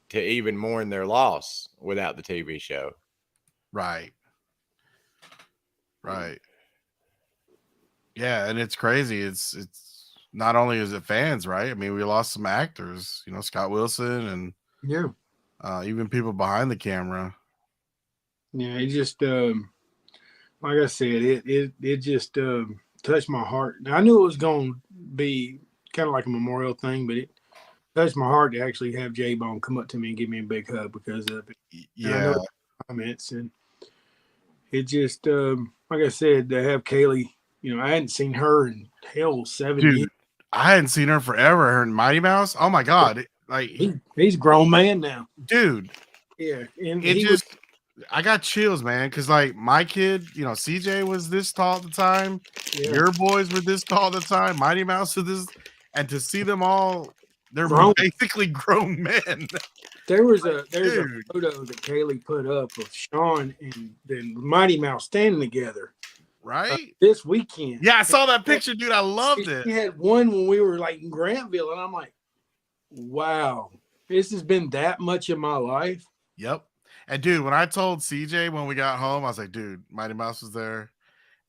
to even mourn their loss without the TV show. Right. Right. Yeah, and it's crazy. It's not only is it fans, right? I mean, we lost some actors, Scott Wilson and even people behind the camera. Yeah, it just like I said, it just touched my heart. Now, I knew it was going to be kind of like a memorial thing, but it touched my heart to actually have J Bone come up to me and give me a big hug because of it. Yeah. And I know the comments, and it just like I said, to have Kaylee, I hadn't seen her in 7 years. I hadn't seen her forever. Her and Mighty Mouse. Oh my God! He's a grown man now, dude. Yeah, and I got chills, man, because my kid, CJ was this tall at the time. Yeah. Your boys were this tall at the time. Mighty Mouse was this, and to see them all, they're basically grown men. There's a photo that Kaylee put up of Sean and then Mighty Mouse standing together. right? This weekend. Yeah, I saw that picture, dude. I loved it. She had one when we were like in Grantville, and I'm like, wow, this has been that much of my life. Yep. And dude, when I told CJ when we got home, I was like, dude, Mighty Mouse was there.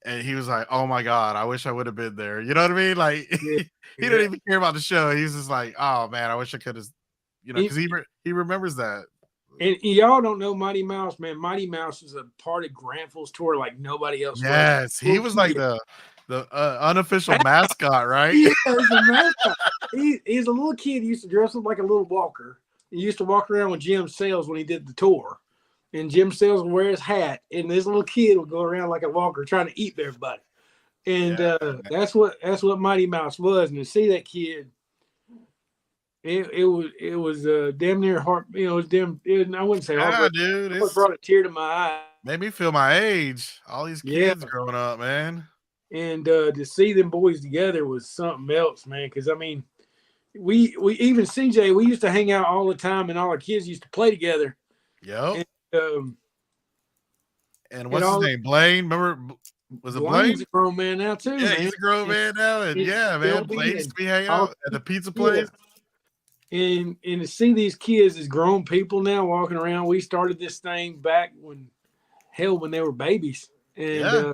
And he was like, oh my God, I wish I would have been there. You know what I mean? Like, Yeah. he didn't even care about the show. He's just like, oh man, I wish I could have, because he remembers that. And y'all don't know Mighty Mouse, man. Mighty Mouse was a part of Grantville's tour like nobody else. Yes, he was like the unofficial mascot, right? He was a mascot. He's a little kid. He used to dress up like a little walker. He used to walk around with Jim Sales when he did the tour. And Jim Sales would wear his hat, and this little kid would go around like a walker trying to eat everybody. And that's what Mighty Mouse was. And to see that kid, it was damn near heart. You know, it was damn. I wouldn't say heart. Dude, It brought a tear to my eye. Made me feel my age. All these kids growing up, man. And to see them boys together was something else, man. Because I mean, we even CJ, we used to hang out all the time, and all our kids used to play together. Yep. And what's all, his name? Blaine. Remember? Was it Blaine? He's a grown man now too. Yeah, man. he's a grown man now, and man, Blaine used to be hanging out at the pizza place. And to see these kids as grown people now walking around, we started this thing back when they were babies, and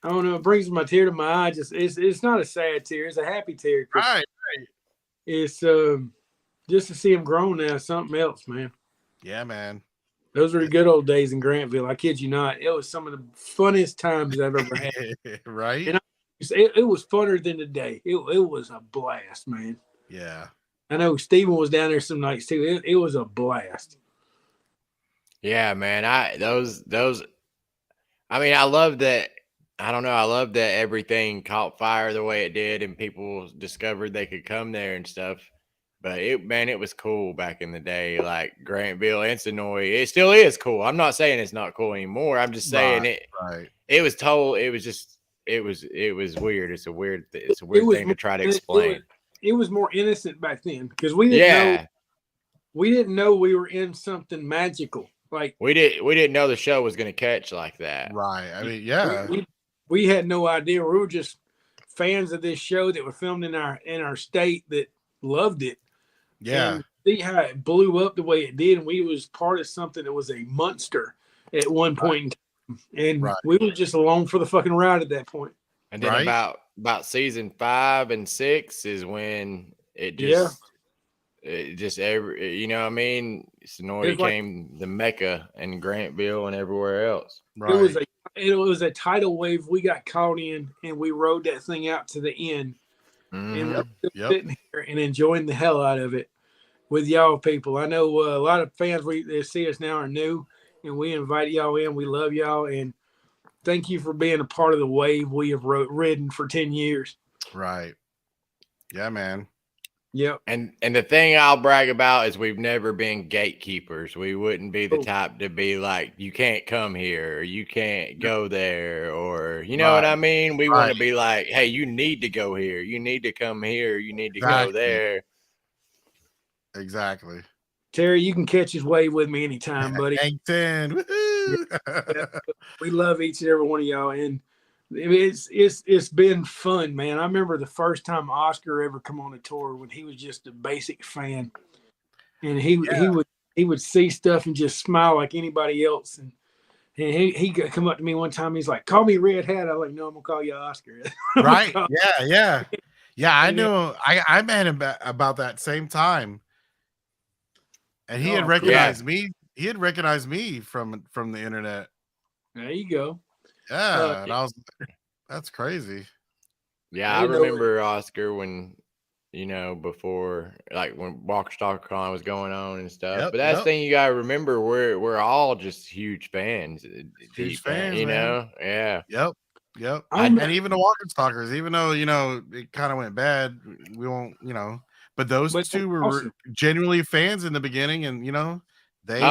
I don't know, it brings my tear to my eye. Just it's not a sad tear, it's a happy tear. Right. It's just to see them grown now, something else, man. Yeah, man. Those were the good old days in Grantville. I kid you not. It was some of the funniest times I've ever had. Right? And it was funner than today. It was a blast, man. Yeah. I know Steven was down there some nights too. It was a blast. Yeah, man. I mean, I love that. I don't know. I love that everything caught fire the way it did, and people discovered they could come there and stuff. But it was cool back in the day, like Grantville and Sonoy. It still is cool. I'm not saying it's not cool anymore. I'm just saying it was weird. It's a weird thing to try to explain. It was more innocent back then because we didn't know we were in something magical. Like we didn't know the show was going to catch like that. Right. I mean, we had no idea. We were just fans of this show that were filmed in our state that loved it. Yeah. And see how it blew up the way it did, and we was part of something that was a monster at one point in time. And we were just along for the fucking ride at that point. And then about season 5 and 6 is when it just you know what I mean? Sonoy became the Mecca in Grantville and everywhere else. Right. It was a tidal wave we got caught in, and we rode that thing out to the end. And we're sitting here and enjoying the hell out of it with y'all people. I know a lot of fans that see us now are new, and we invite y'all in. We love y'all, and thank you for being a part of the wave we have ridden for 10 years. Right. Yeah, man. Yep. And the thing I'll brag about is we've never been gatekeepers. We wouldn't be the type to be like, you can't come here, or you can't go there, or you know what I mean? We want to be like, hey, you need to go here. You need to come here. You need to go there. Exactly. Terry, you can catch his wave with me anytime, buddy. Gang 10. Yeah. We love each and every one of y'all, and it's been fun, man. I remember the first time Oscar ever come on a tour when he was just a basic fan, and he would see stuff and just smile like anybody else. And he come up to me one time. He's like, "Call me Red Hat." I was like, "No, I'm gonna call you Oscar." Right? Yeah. I knew. I met him about that same time, and he had recognized me. He had recognized me from the internet. There you go. Yeah, and I was that's crazy. Yeah, I remember Oscar when, before, like when Walker Stalker Con was going on and stuff. But that's the thing you gotta remember, we're all just huge fans. Huge fans, man. Yeah. Yep. And even the Walker Stalkers, even though, it kind of went bad, we won't, but those two were genuinely fans in the beginning, and they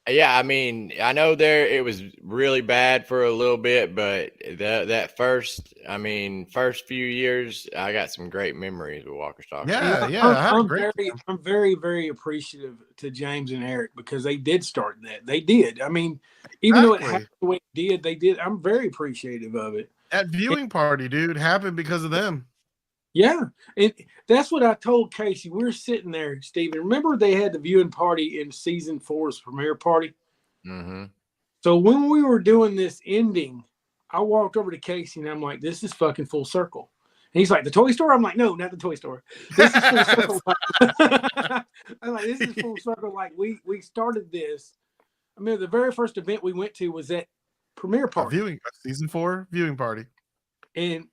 Yeah, I mean, I know it was really bad for a little bit, but that first few years, I got some great memories with Walker Stalker. Yeah, And yeah. I had a I'm great very, time. I'm very, very appreciative to James and Eric because they did start that. They did. I mean, even though it Exactly. happened the way it did, they did. I'm very appreciative of it. That viewing party, dude, happened because of them. Yeah, and that's what I told Casey. We were sitting there, Steven. Remember they had the viewing party in season 4's premiere party. Mm-hmm. So when we were doing this ending, I walked over to Casey and I'm like, "This is fucking full circle." And he's like, "The toy store?" I'm like, "No, not the toy store. This is full circle." I'm like, "This is full circle." Like we started this. I mean, the very first event we went to was that premiere A party, season 4 viewing party. and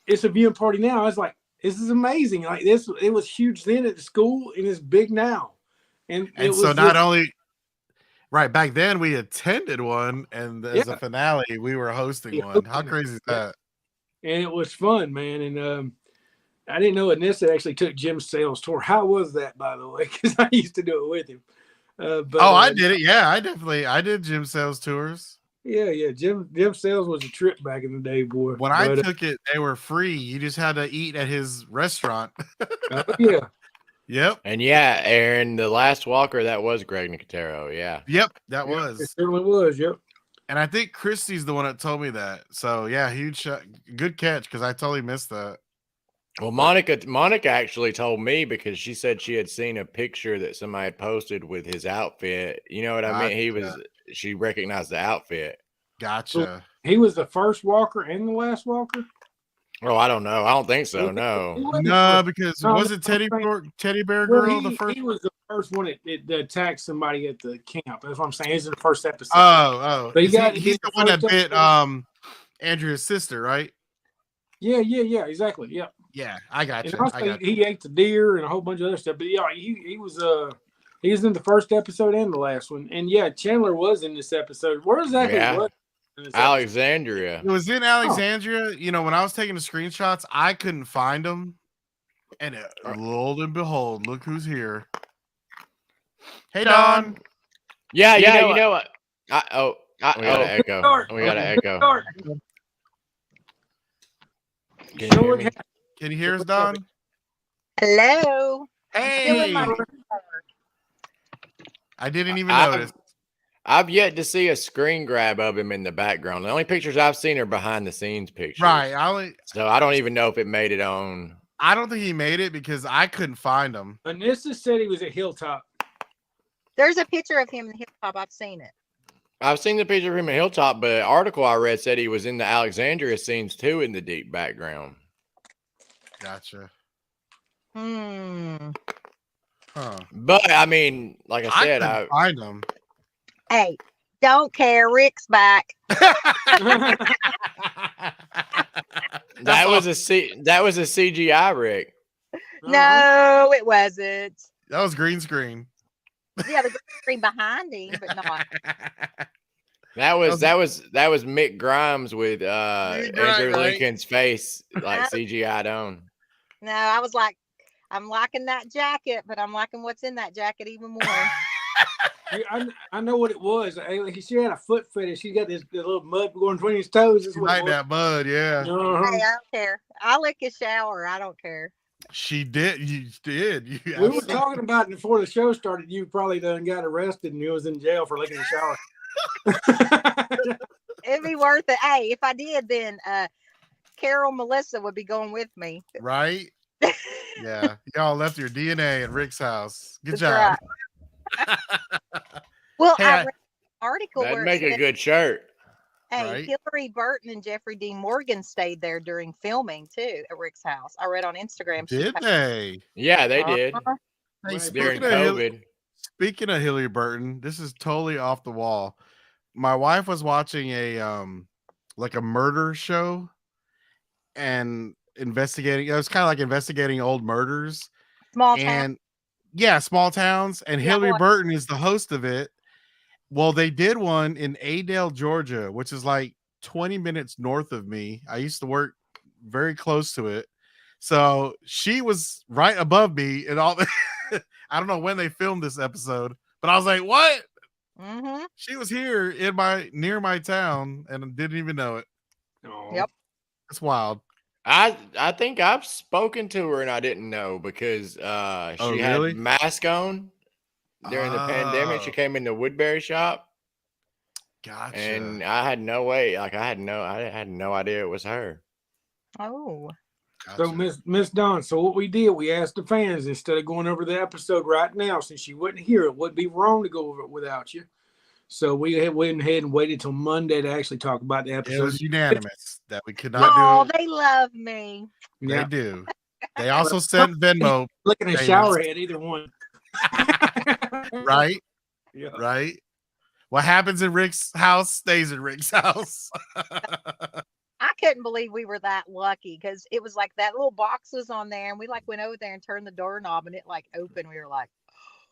it's a viewing party now. I was like, "This is amazing!" Like this, it was huge then at the school, and it's big now. And it was so not just, only right back then we attended one, and as a yeah, finale, we were hosting yeah, one. How crazy is that? and it was fun, man. And I didn't know Anissa actually took Jim's sales tour. How was that, by the way? Because I used to do it with him. But I did it. Yeah, I did gym sales tours. yeah. Jim sales was a trip back in the day, boy. When I took it, they were free. You just had to eat at his restaurant. Yeah, Yep. And yeah, Aaron, the last Walker, that was Greg Nicotero. Yeah. Yep, that it was. certainly was. Yep. And I think Christy's the one that told me that. So yeah, huge shot. Good catch, because I totally missed that. Well, Monica actually told me because she said she had seen a picture that somebody had posted with his outfit. You know what I mean? She recognized the outfit. Gotcha. He was the first Walker and the last Walker. Oh, I don't know. I don't think so. No. No, because No, was it Teddy Bear Well, Girl the first? he was the first one that attacked somebody at the camp. That's what I'm saying. He's in the first episode. Oh. But He's the one that first bit episode. Andrea's sister, right? Yeah, exactly. Yeah. Yeah, I got And you. also, he ate the deer and a whole bunch of other stuff. But yeah, he was in the first episode and the last one. And yeah, Chandler was in this episode. Where exactly was he in this episode? Alexandria. It was in Alexandria. You know, when I was taking the screenshots, I couldn't find them. And lo and behold, look who's here. Hey, Don. Yeah, you know what? We got an echo. We got an echo. Can you hear me? Can you hear us, Don? Hello. Hey. I didn't even notice. I've yet to see a screen grab of him in the background. The only pictures I've seen are behind the scenes pictures. Right. So I don't even know if it made it on. I don't think he made it because I couldn't find him. Anissa said he was at Hilltop. There's a picture of him in Hilltop. I've seen it. I've seen the picture of him at Hilltop, but an article I read said he was in the Alexandria scenes too in the deep background. Gotcha. Huh. But I mean, like I said, I couldn't find him. Hey, don't care. Rick's back. that was a CGI Rick. No, it wasn't. That was green screen. Yeah, the green screen behind him, but not. That was Mick Grimes with Andrew Lincoln's face like CGI'd on. No, I was like, I'm liking that jacket, but I'm liking what's in that jacket even more. I know what it was. She had a foot fetish. She got this little mud going between his toes. She like that mud, yeah. Hey, I don't care. I'll lick his shower. I don't care. She did. You did. We were talking about it before the show started. You probably done got arrested and you was in jail for licking the shower. It'd be worth it. Hey, if I did, then Carol Melissa would be going with me. Right? Yeah. Y'all left your DNA at Rick's house. Good That's job. Right. Well, Hey, I read an article That'd where make it a said, good shirt. hey, Right? Hillary Burton and Jeffrey Dean Morgan stayed there during filming too at Rick's house. I read on Instagram. Did they? Yeah, they did Hey, during COVID. Speaking of Hillary Burton, this is totally off the wall. My wife was watching a like a murder show and investigating. It was kind of like investigating old murders. Small town. And yeah, small towns. And Yeah, Hillary boy. Burton is the host of it. Well, they did one in Adel, Georgia, which is like 20 minutes north of me. I used to work very close to it. So she was right above me and all. I don't know when they filmed this episode, but I was like, what? Mm-hmm. She was here near my town and didn't even know it. Oh, Yep. It's wild. I think I've spoken to her and I didn't know because she had really? mask on during the pandemic. She Oh, came in the Woodbury shop gotcha. and I had no way, like I had no idea it was her. Oh. So Miss Dawn, so what we did, we asked the fans instead of going over the episode right now, since you wouldn't hear it, wouldn't be wrong to go over it without you. So we went ahead and waited till Monday to actually talk about the It episode. was unanimous that we could not Oh, do it. they love me. They Yeah, do. They also sent Venmo, looking at payments. shower head, either one. right? Yeah. Right? What happens in Rick's house stays in Rick's house. I couldn't believe we were that lucky because it was like that little box was on there and we like went over there and turned the doorknob and it like opened. We were like,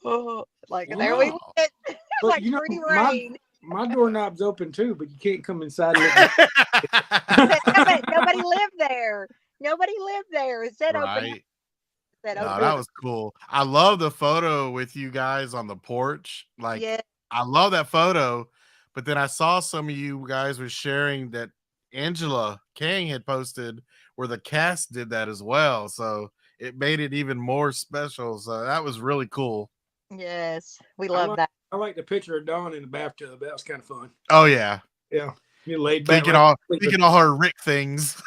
oh, like there we Wow. went. But Like you know, pretty rain. my doorknob's open too, but you can't come inside. It. Nobody lived there. Nobody lived there. It said open. Right. It said No, open. that was cool. I love the photo with you guys on the porch. Like, Yeah. I love that photo. But then I saw some of you guys were sharing that Angela Kang had posted where the cast did that as well. So it made it even more special. So that was really cool. Yes. We love that. I like the picture of Dawn in the bathtub. That was kind of fun. Oh yeah. Yeah, you laid back. Thinking all her Rick things.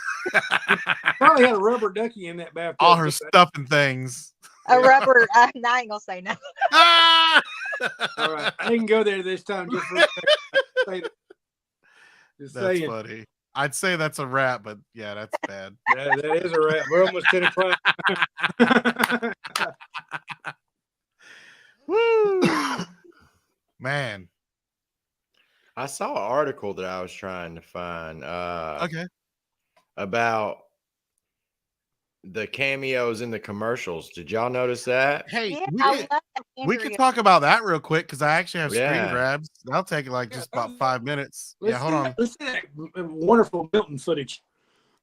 Probably had a rubber ducky in that bathtub. All her stuff and things. A rubber. I ain't gonna say nothing. Ah! All right, I didn't go there this time. Just for just That's saying. funny. I'd say that's a wrap, but yeah, that's bad. That is a wrap. We're almost 10 o'clock. Woo! Man. I saw an article that I was trying to find Okay. about the cameos in the commercials. Did y'all notice that? Hey, Yeah, we I could, love that we Andrea. could talk about that real quick because I actually have screen Yeah. grabs. That'll take like just about 5 minutes. Yeah, hold on. Let's see that wonderful Milton footage.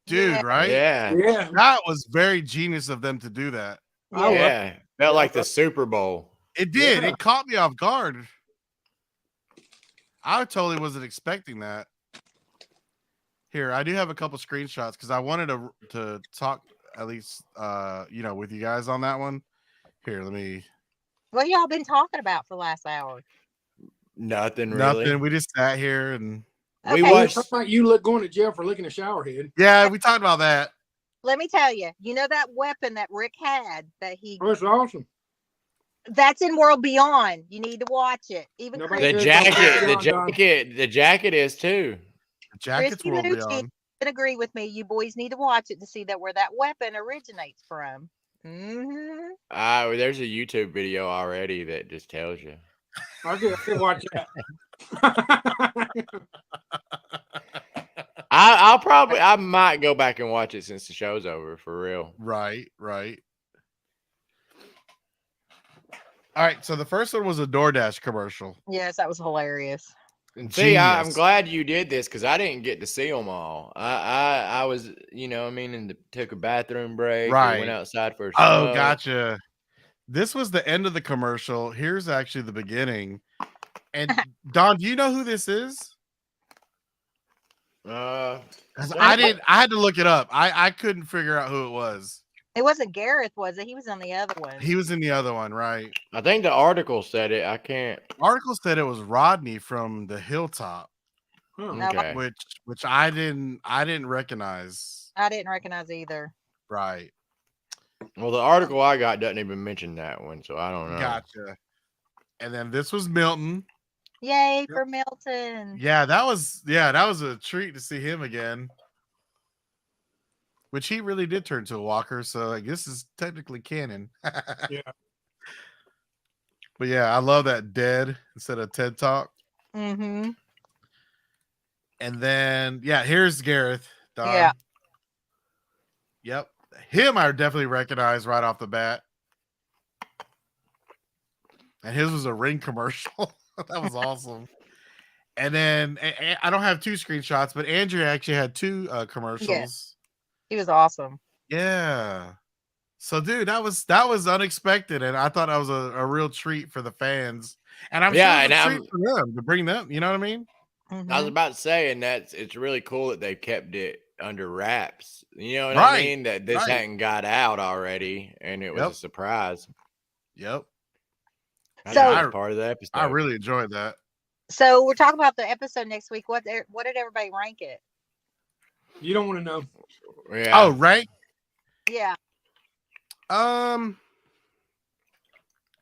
Dude, Yeah. right? Yeah. Yeah. That was very genius of them to do that. I love- Yeah. Felt like the Super Bowl. It did. Yeah. It caught me off guard. I totally wasn't expecting that. Here, I do have a couple screenshots because I wanted to talk at least with you guys on that one. Here, let me. What y'all been talking about for the last hour? Nothing really. Nothing. We just sat here and We Okay, watched. Talking about you going to jail for licking a shower head. yeah, we talked about that. let me tell you. You know that weapon that Rick had that Oh, it's awesome. that's in World Beyond. You need to watch it. Even Nobody The cares Chris about jacket. The jacket is too. The jackets Christy will be Nucci on. can agree with me. You boys need to watch it to see that where that weapon originates from. Mm-hmm. There's a YouTube video already that just tells you. I can watch that. I might go back and watch it since the show's over for real. Right. All right, so the first one was a DoorDash commercial. Yes, that was hilarious. And see, I'm Genius. glad you did this because I didn't get to see them all. I was, and took a bathroom break. Right. Went outside for a Oh, smoke. gotcha. This was the end of the commercial. Here's actually the beginning. And Don, do you know who this is? 'Cause I had to look it up. I couldn't figure out who it was. It wasn't Gareth, was it? He was on the other one. He was in the other one, right? I think the article said it. I can't. Article said it was Rodney from the Hilltop, Huh. No. Okay. which I didn't recognize. I didn't recognize either. Right. Well, the article I got doesn't even mention that one, so I don't know. Gotcha. And then this was Milton. Yay for Milton. Yeah, that was a treat to see him again. Which he really did turn to a walker, so I guess is technically canon. Yeah. But yeah, I love that dead instead of TED Talk. Mm-hmm. And then here's Gareth. Don. Yeah. Yep. Him I definitely recognize right off the bat. And his was a Ring commercial. That was awesome. And then I don't have 2 screenshots, but Andrew actually had 2 commercials. He was awesome. Yeah. So dude, that was unexpected. And I thought that was a real treat for the fans. And I'm Yeah, sure and it's a I'm- treat for them to bring them. You know what I mean? I was Mhm. about to say, and it's really cool that they've kept it under wraps. You know what I Right, mean? That this right. hadn't got out already, and it was Yep. a surprise. Yep. I So- think it was part of the episode. I really enjoyed that. So we're talking about the episode next week. What did everybody rank it? You don't want to know. Yeah. Oh, rank. Yeah. Um,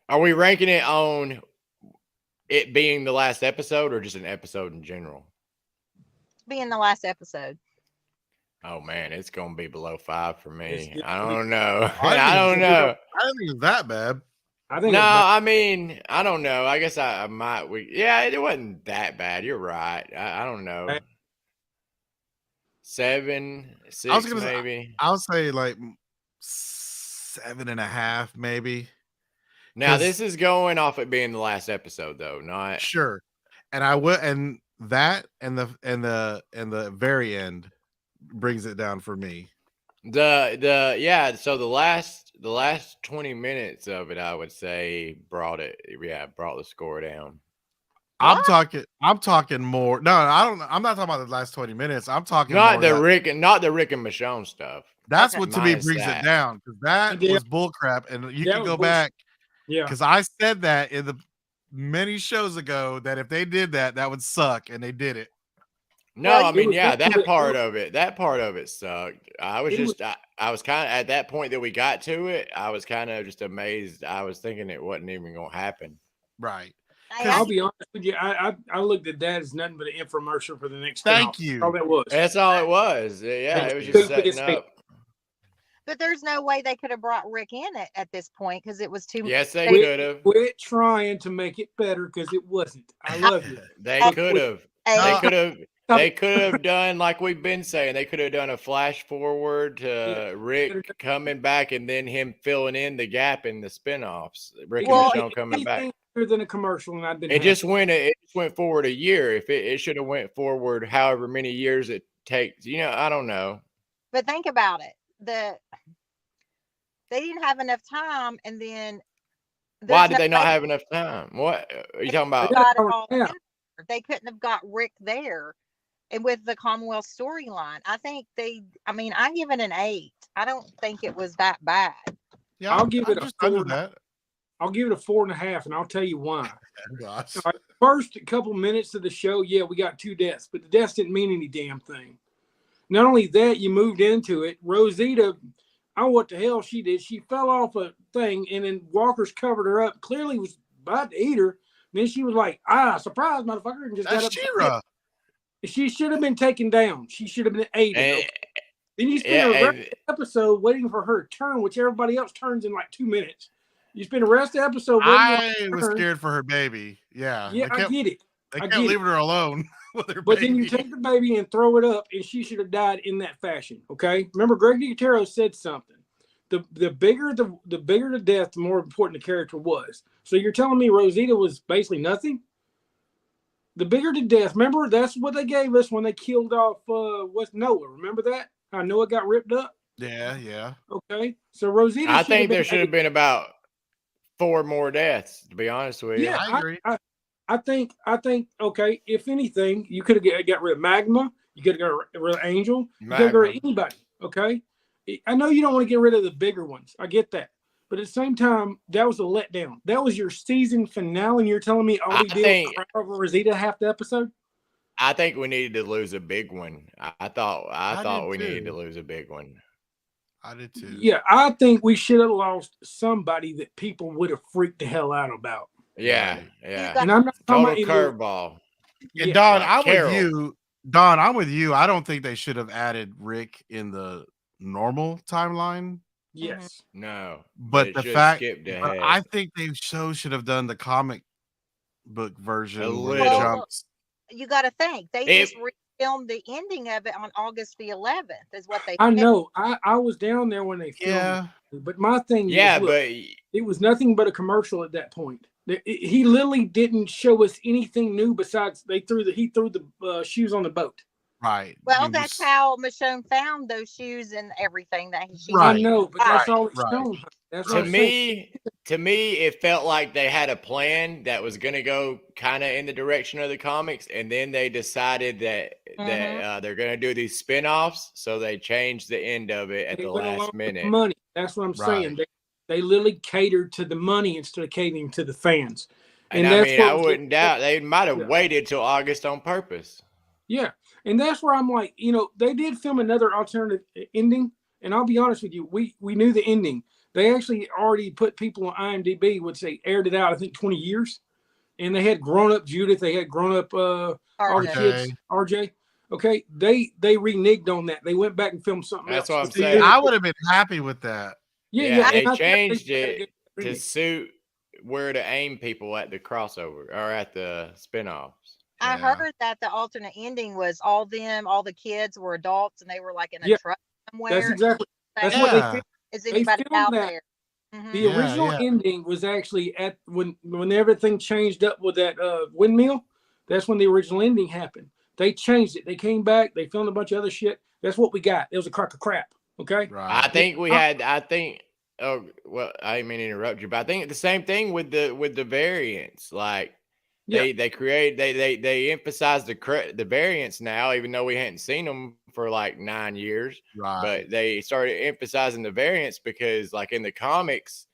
Are we ranking it on it being the last episode or just an episode in general? Being the last episode. Oh man, it's gonna be below 5 for me. It's- I don't know. I I don't know. I don't think it's that bad. I think No, it's about- I mean, I don't know. I guess I might. Yeah, it wasn't that bad. You're right. I don't know. Right. 7, 6, I was gonna say- maybe. I'll say like 7.5, maybe. Now 'cause- this is going off it being the last episode, though. Not Sure. And I will, and that and the very end brings it down for me. the yeah. So the last 20 minutes of it, I would say, brought the score down. I'm talking more. No, I'm not talking about the last 20 minutes. I'm talking Not more the that- Rick and Michonne stuff. That's Okay. what to me Minus brings that. it down, because that Yeah. was bullcrap. And you That can was go bullshit. back, yeah. because I said that in the many shows ago that if they did that, that would suck, and they did it. No, Well, I it mean, was- yeah, it that was- part of it sucked. I was It was- just, I was kind of at that point that we got to it. I was kind of just amazed. I was thinking it wasn't even going to happen. Right. Hey, I'll I- be honest with you. I looked at that as nothing but an infomercial for the next. Thank spinoff. you. That's all that was. That's all it was. Yeah, it was Thank just you. setting It's- up. but there's no way they could have brought Rick in at this point because it was too. Yes, they They- could have. Quit trying to make it better because it wasn't. I love you. They Oh, could have. Hey, They No. could have. They could have done like we've been saying. They could have done a flash forward to Rick coming back and then him filling in the gap in the spinoffs. Rick Well, and Michonne coming back. Anything other than a commercial, and I've been. It just went forward a year. If it should have went forward however many years it takes. I don't know. but think about it. They didn't have enough time, and then Why there's did no they not way have enough time? What are you talking about? they got it all Yeah. in there. They couldn't have got Rick there, and with the Commonwealth storyline, I think I mean, I give it an 8. I don't think it was that bad. Yeah, I'll give it a just under 4. that. I'll give it a 4.5, and I'll tell you why. Gosh. First couple minutes of the show, yeah, we got 2 deaths, but the deaths didn't mean any damn thing. Not only that, you moved into it. Rosita, I don't know what the hell she did. She fell off a thing, and then Walker's covered her up. Clearly was about to eat her. Then she was like, surprise, motherfucker, and just got That's up. She-Ra. She should have been taken down. She should have been eaten. And, Then you spend yeah, the rest and- of the episode waiting for her to turn, which everybody else turns in like 2 minutes. You spend the rest of the episode waiting I on her was turn. scared for her baby. Yeah. Yeah, I get it. They I kept get it. leaving her alone with her But baby. then you take the baby and throw it up, and she should have died in that fashion. Okay. Remember, Greg Nicotero said something. The bigger the death, the more important the character was. So you're telling me Rosita was basically nothing? The bigger the death, remember that's what they gave us when they killed off what's Noah. Remember that? How Noah got ripped up? Yeah. Okay. So Rosita. I should think there been should have been about 4 more deaths. To be honest with you. Yeah, I agree. I think okay. If anything, you could have got rid of Magma. You could have got rid of Angel. You could have got rid of anybody. Okay. I know you don't want to get rid of the bigger ones. I get that. But at the same time, that was a letdown. That was your season finale, and you're telling me all I we did think- was cry over Rosita half the episode? I think we needed to lose a big one. I thought did we needed to too. lose a big one. I did too. Yeah, I think we should have lost somebody that people would have freaked the hell out about. Yeah, Right. yeah. got- And I'm not talking Total about any- curveball. And Yeah, Don, like I'm Carol. with you. Don, I'm with you. I don't think they should have added Rick in the normal timeline. Yes. No, But it the should've fact, skipped but ahead. I think they should have done the comic book version A where little. it jumps. You got to think they It- just filmed the ending of it on August the 11th. Is what they. I said. know. I was down there when they filmed Yeah. it. But my thing yeah, is, look, but it was nothing but a commercial at that point. He literally didn't show us anything new besides he threw the shoes on the boat. Right. Well, You that's just- how Michonne found those shoes and everything that she Right. I know, but that's Right, all it's right. shown. That's what To I'm saying. me, it felt like they had a plan that was going to go kind of in the direction of the comics, and then they decided that they're going to do these spin-offs, so they changed the end of it at They the went along last with the minute. money. That's what I'm saying. Right. They literally catered to the money instead of catering to the fans. And I that's mean, what I was wouldn't doubt they might have Yeah. waited till August on purpose. Yeah, and that's where I'm like, they did film another alternative ending, and I'll be honest with you, we knew the ending. They actually already put people on IMDb, which they aired it out, I think 20 years, and they had grown up Judith, they had grown up all the RJ. kids, RJ. Okay, they reneged on that. They went back and filmed something That's else. what I'm See, saying. I would have been happy with that. Yeah, they and I thought changed had a it good to remake. suit where to aim people at the crossover or at the spin-offs. I Yeah. heard that the alternate ending was all the kids were adults and they were like in a Yeah, truck That's somewhere. exactly that's saying, what they Yeah. filmed. Is they anybody filmed out that. there? Mhm. The Yeah, original yeah. ending was actually at when everything changed up with that windmill. That's when the original ending happened. They changed it. They came back. They filmed a bunch of other shit. That's what we got. It was a crock of crap. Okay. Right. I think oh well, I didn't mean to interrupt you, but I think the same thing with the variants. Like Yeah. they emphasize the variants now, even though we hadn't seen them for like 9 years. Right. But they started emphasizing the variants because, like in the comics,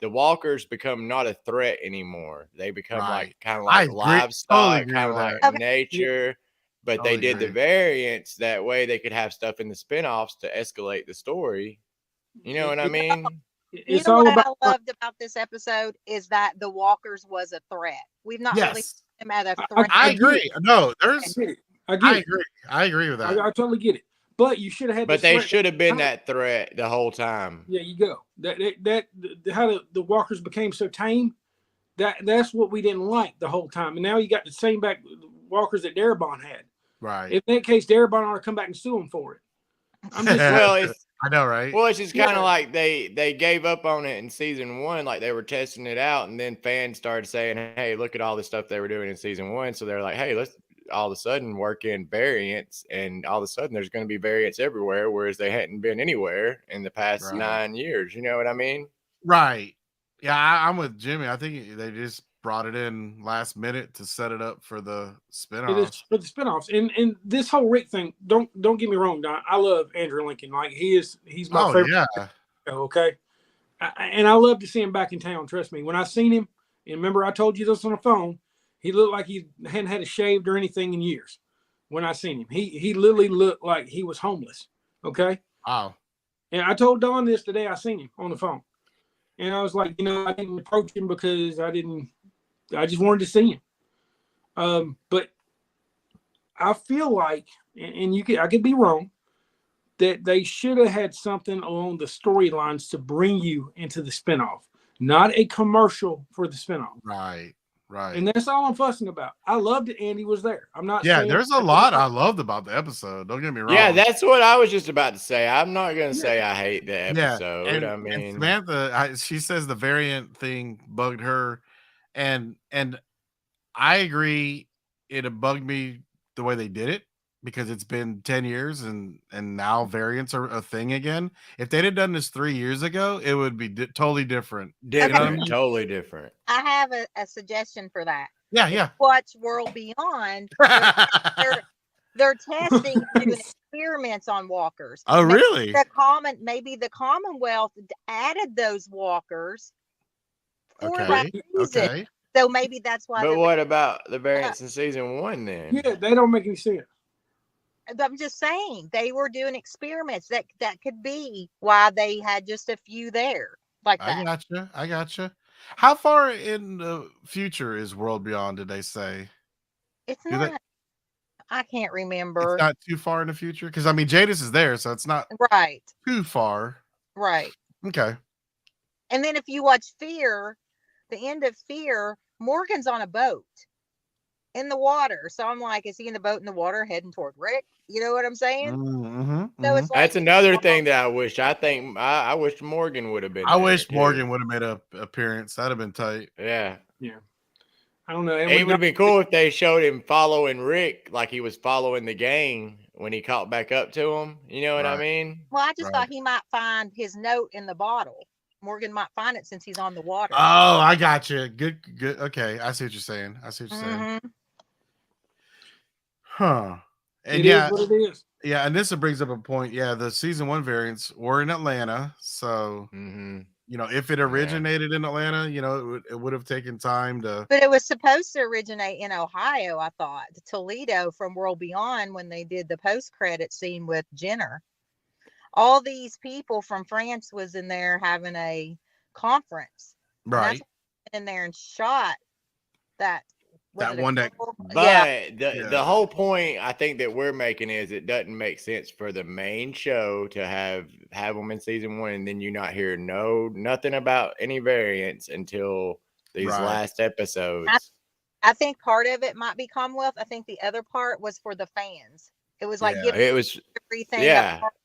the walkers become not a threat anymore. They become Right. like kind of I like agree- livestock, totally agree kind of with like that. Okay. nature. But Totally they did the agree. variants that way they could have stuff in the spinoffs to escalate the story. You know what I mean? You It's know all what about. I loved about this episode is that the Walkers was a threat. We've not really Yes. seen them as a I- threat. I get agree. No, I there's get it. I I get it. agree. I agree with that. I totally get it. But you should have had. But this they threat. should have been How- that threat the whole time. Yeah, you go. How the walkers became so tame. That's what we didn't like the whole time. And now you got the same back walkers that Darabont had. Right. In that case, Darabont ought to come back and sue him for it. I'm just saying. Well, it's I know, right? Well, it's just kind of Yeah. like they gave up on it in season 1, like they were testing it out, and then fans started saying, "Hey, look at all the stuff they were doing in season 1." So they're like, "Hey, let's all of a sudden work in variants," and all of a sudden there's going to be variants everywhere, whereas they hadn't been anywhere in the past Right. 9 years. You know what I mean? Right. Yeah, I'm with Jimmy. I think they just brought it in last minute to set it up for the It is spinoff. for the spinoffs. And this whole Rick thing, don't get me wrong, Don. I love Andrew Lincoln. Like he's my Oh favorite yeah. show, okay? And I love to see him back in town, trust me. When I seen him, and remember I told you this on the phone, he looked like he hadn't had a shaved or anything in years. When I seen him, he literally looked like he was homeless. Okay. Wow. And I told Don this today. I seen him on the phone, and I was like, I didn't approach him because I just wanted to see him. But I feel like, and I could be wrong, that they should have had something along the storylines to bring you into the spinoff, not a commercial for the spinoff. Right. Right. And that's all I'm fussing about. I loved that Andy was there. I'm not. Yeah, saying there's a lot I loved about the episode. Don't get me wrong. Yeah, that's what I was just about to say. I'm not going to say I hate the Yeah, episode. and, I and mean, Samantha, she says the variant thing bugged her, and I agree. It bugged me the way they did it because it's been 10 years and now variants are a thing again. If they'd have done this 3 years ago, it would be totally different. different, totally different. I have a suggestion for that. Yeah, yeah. Watch World Beyond. They're testing and doing experiments on walkers. Oh, really? Maybe the Commonwealth added those walkers for Okay. that reason. Okay. So maybe that's why. But what about the variants in season 1 then? Yeah, they don't make any sense. I'm just saying they were doing experiments. That could be why they had just a few there like that. I gotcha. How far in the future is World Beyond, did they say? It's Do not. they- I can't remember. It's not too far in the future? Because, I mean, Jadis is there, so it's not Right. too far. Right. Okay. And then if you watch Fear, the end of Fear, Morgan's on a boat in the water. So I'm like, is he in the boat in the water heading toward Rick? You know what I'm saying? Mm-hmm, So it's like That's another thing that I wish. I wish Morgan would have been. I there, wish too. Morgan would have made an appearance. That'd have been tight. Yeah. I don't know. It would have been cool if they showed him following Rick like he was following the gang when he caught back up to him. You know what I Right. mean? Well, I just Right. thought he might find his note in the bottle. Morgan might find it since he's on the water. Oh, I got you. Good. Okay, I see what you're saying. Mhm. Huh. And It yeah, is what it is. yeah, and this brings up a point. Yeah, the season 1 variants were in Atlanta, so Mm-hmm. if it originated in Atlanta, it would have taken time to. But it was supposed to originate in Ohio, I thought. Toledo from World Beyond when they did the post-credit scene with Jenner. All these people from France was in there having a conference. And that's Right. why they went in there and shot that. was That it a one that- couple? But Yeah. the whole point I think that we're making is it doesn't make sense for the main show to have them in season 1 and then you not hear nothing about any variants until these Right. last episodes. I think part of it might be Commonwealth. I think the other part was for the fans. It was like Yeah. giving It was, everything yeah. a part of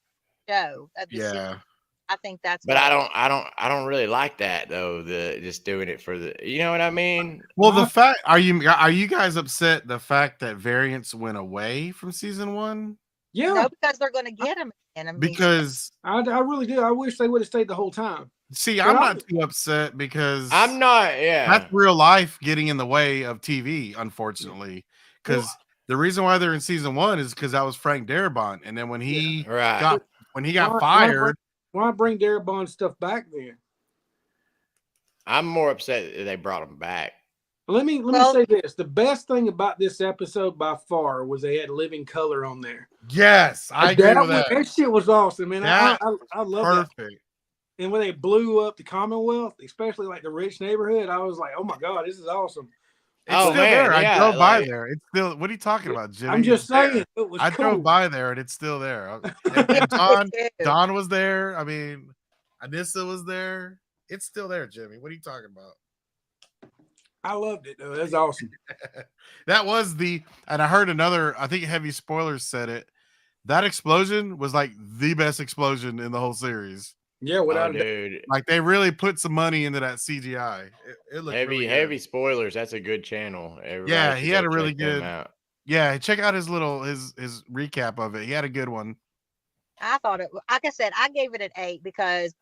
the show. Of the Yeah. season. I think that's. But what- I don't really like that though. The just doing it for the, you know what I mean? Well, the fact are you guys upset the fact that variants went away from season 1? Yeah, No, because they're going to get them. I mean, Because I really do. I wish they would have stayed the whole time. see, But I'm I- not too upset because I'm not. Yeah. that's real life getting in the way of TV, unfortunately. Because the reason why they're in season 1 is because that was Frank Darabont, and then when he Right. got Why- fired, Why bring Darabont stuff back then? I'm more upset that they brought him back. Let me Well- say this: the best thing about this episode by far was they had living color on there. yes, I agree with That that. shit was awesome, man. That- I love that. Perfect. And when they blew up the Commonwealth, especially like the rich neighborhood, I was like, "Oh my god, this is awesome!" It's Oh, still man, there. I yeah, drove by like- there. It's still. What are you talking about, Jimmy? I'm just It's there. saying, it was I cool. drove by there and it's still there. And me Don, too. Don was there. I mean, Anissa was there. It's still there, Jimmy. What are you talking about? I loved it though. That's awesome. That was and I heard another, I think Heavy Spoilers said it. That explosion was like the best explosion in the whole series. Yeah, Oh, without a doubt. dude. Like they really put some money into that CGI. It looked really good. Heavy spoilers. That's a good channel. Everybody Yeah, should he had go a really check them good- out. Yeah, check out his recap of it. He had a good one. I thought it. Like I said, I gave it an 8 because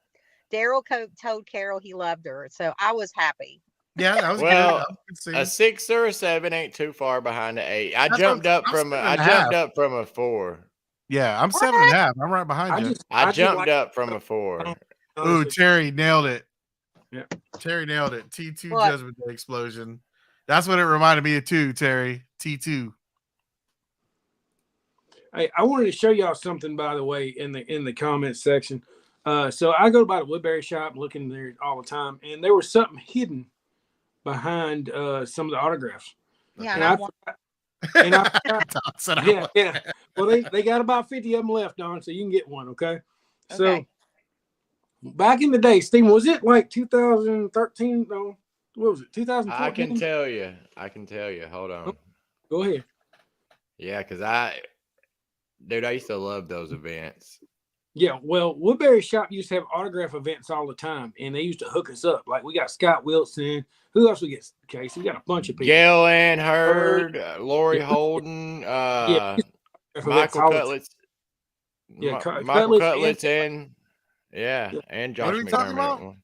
Daryl told Carol he loved her, so I was happy. Yeah, that was Well, good. That was a good scene. A 6 or a 7 ain't too far behind the 8. I That's jumped what I'm- up I'm from a, 7.5. I jumped up from a 4. Yeah, I'm 7.5. I'm right behind you. I just jumped like- up from a 4. Ooh, honestly. Terry nailed it. Yeah. Terry nailed it. T2 What? Judgment Day explosion. That's what it reminded me of too, Terry. T2. Hey, I wanted to show y'all something, by the way, in the comments section. So I go by the Woodbury shop, looking there all the time, and there was something hidden behind some of the autographs. Yeah, And and I I, want, and I Don said I yeah, was- yeah. Well, they got about 50 of them left, Don, so you can get one, okay? So Okay. back in the day, Steven, was it like 2013? No, what was it? 2014? I can tell you. I can tell you. Hold on. Go ahead. Yeah, because dude, I used to love those events. Yeah, well, Woodbury Shop used to have autograph events all the time, and they used to hook us up. Like we got Scott Wilson. Who else we get? Casey, we got a bunch of people. Gail Ann Hurd, Lori Yeah. Holden, Yeah, Michael all the- Cutlets. Yeah, Michael Cutlets Cutlets and and Josh are we talking McDermott. about?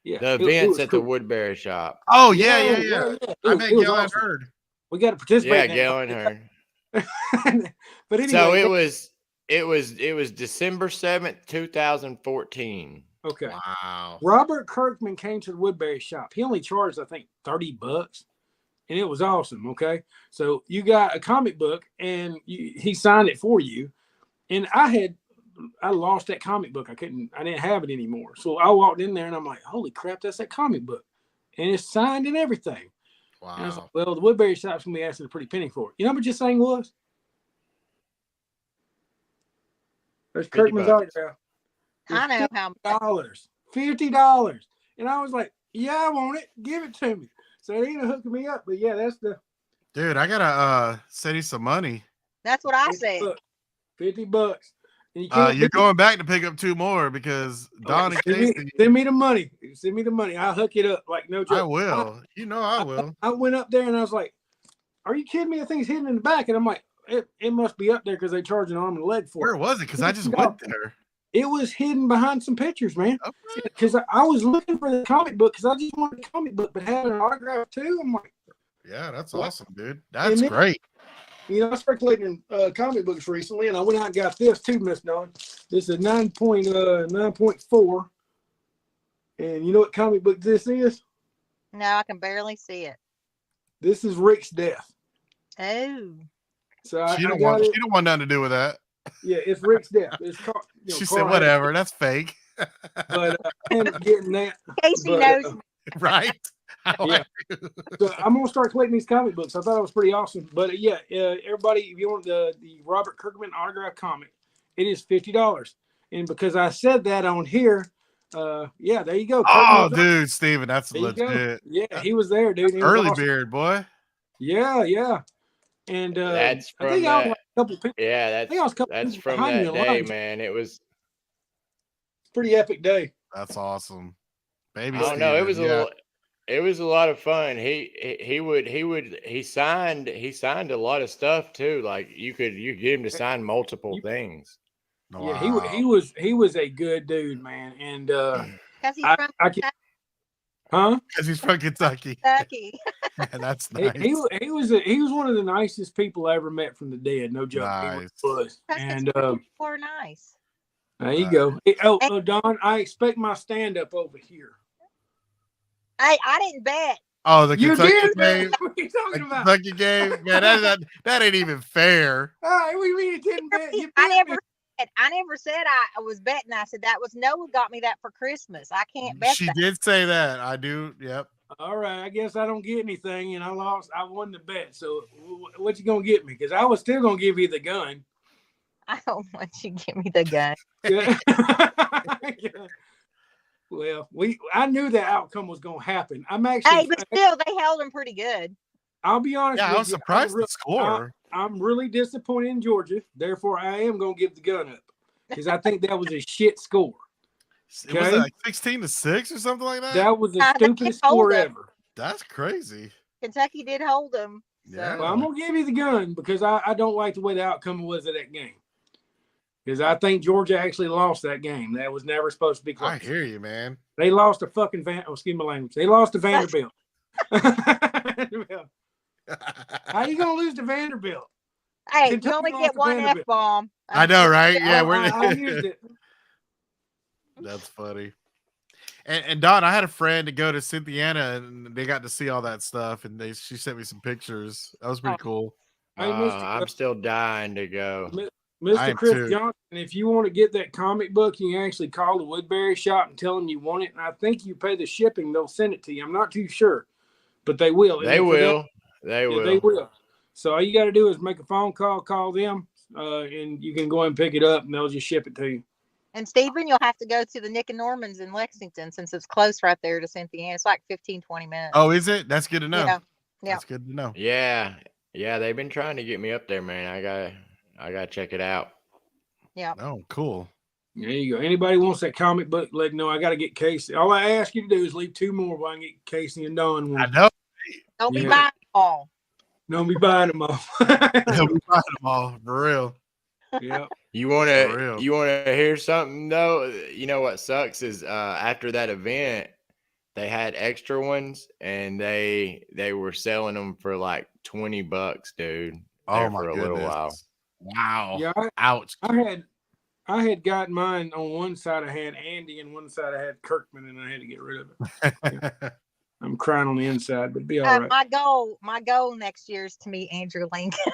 Yeah, The it events was at the cool. Woodbury shop. Oh, yeah. It I was- met it was Gail and awesome. Heard. We got to participate. Yeah, in that. Gail and Hurd. But anyway, So it was December 7th, 2014. okay. Wow. Robert Kirkman came to the Woodbury Shop. He only charged, I think, $30, and it was awesome. Okay, so you got a comic book, and he signed it for you. And I lost that comic book. I didn't have it anymore. So I walked in there, and I'm like, holy crap, that's that comic book, and it's signed and everything. And I was like, Wow. well, the Woodbury Shop's gonna be asking a pretty penny for it. You know how much this thing was? There's 50 Kirkman's bucks. autograph. I know how. $50. And I was like, yeah, I want it. Give it to me. So they ended up hooking me up. But yeah, that's the Dude, I gotta send you some money. That's what I said. $50. And you can't You're going back to pick up 2 more because Don and Casey. send me the money. Send me the money. I'll hook it up like no joke. I will. You know I will. I went up there and I was like, are you kidding me? I think it's hidden in the back. And I'm like, it must be up there because they charge an arm and a leg for Where it. was it? Because I just went there. It was hidden behind some pictures, man. Okay. Because I was looking for the comic book because I just wanted a comic book, but had an autograph too. I'm like, Yeah, that's What? awesome, dude. That's then- great. I started collecting comic books recently, and I went out and got this too, Miss Dawn. This is 9.4. And you know what comic book this is? No, I can barely see it. This is Rick's death. Oh, So I She got don't want. it. She don't want nothing to do with that. Yeah, it's Rick's death. It's called, She said, "Whatever. That's fake." But I ended up getting that. Casey But, knows. Right? Yeah. So I'm gonna start collecting these comic books. I thought it was pretty awesome. But everybody, if you want the Robert Kirkman autograph comic, it is $50. And because I said that on here, there you go. Oh, Kirkman's dude, Steven, that's There you go. legit. Yeah, he was there, dude. He was Early awesome. beard, boy. Yeah. And That's I think from I was that- like a couple people. Yeah, I think I was a couple that's people from behind me that in day, line. man. It was. Pretty epic day. That's awesome. Baby. I don't know. It Steven, was a yeah. little. It was a lot of fun. He signed a lot of stuff too. Like you could get him to sign multiple things. Yeah, Wow. he was a good dude, man. And Because he's I from can, huh? Because he's from Kentucky. Kentucky. Man, that's nice. He was one of the nicest people I ever met from the dead. No joke. He Nice. was. Because And people are nice. there you go. Oh, Don, I expect my stand up over here. Hey, I didn't bet. Oh, the You Kentucky did, man. game. What are you The talking about? Kentucky game. Man, that ain't even fair. What do you mean you didn't bet? You I bet me. never said I was betting. I said that was Noah got me that for Christmas. I can't bet She that. did say that. I do. Yep. All right, I guess I don't get anything, and I lost. I won the bet. So what you gonna get me? Because I was still gonna give you the gun. I don't want you to give me the gun. Yeah. Yeah. Well, I knew that outcome was gonna happen. I'm actually. Hey, but still, they held him pretty good. I'll be honest. Yeah, with I was you, surprised the score. I'm really disappointed in Georgia. Therefore, I am gonna give the gun up because I think that was a shit score. It was okay. like 16-6 or something like that. That was the They stupidest hold score them. ever. That's crazy. Kentucky did hold him. So. Yeah. Well, I'm gonna give you the gun because I don't like the way the outcome was of that game. Because I think Georgia actually lost that game. That was never supposed to be close. I hear you, man. They lost to fucking excuse my language. They lost to Vanderbilt. How you gonna lose to Vanderbilt? Hey, Kentucky you only lost get to one Vanderbilt. F-bomb. I know, right? Yeah, I used it. That's funny. And Don, I had a friend to go to Cynthiana, and they got to see all that stuff, and she sent me some pictures. That was pretty cool. Hey, I'm still dying to go. I Mr. am Chris too. Johnson, if you want to get that comic book, you can actually call the Woodbury shop and tell them you want it. And I think you pay the shipping, they'll send it to you. I'm not too sure, but they will. And They for will. that- They yeah, will. they will. So all you got to do is make a phone call, call them, and you can go and pick it up, and they'll just ship it to you. And Stephen, you'll have to go to the Nick and Norman's in Lexington since it's close right there to Cynthia. It's like 15, 20 minutes. Oh, is it? That's good to know. Yeah. That's good to know. Yeah. They've been trying to get me up there, man. I gotta check it out. Yeah. Oh, cool. There you go. Anybody wants that comic book, let me know. I got to get Casey. All I ask you to do is leave 2 more while I can get Casey and Don one. I know. Don't be Yeah. buying them all. Don't be buying them all. They'll be buying them all for real. Yeah. You For wanna real. hear something though? You know what sucks is after that event, they had extra ones and they were selling them for like $20, dude. Oh there my for a goodness. little while. Wow. Yeah. Ouch. I had got mine on one side. I had Andy, and one side I had Kirkman, and I had to get rid of it. I'm crying on the inside, but it'd be all right. My goal next year is to meet Andrew Lincoln.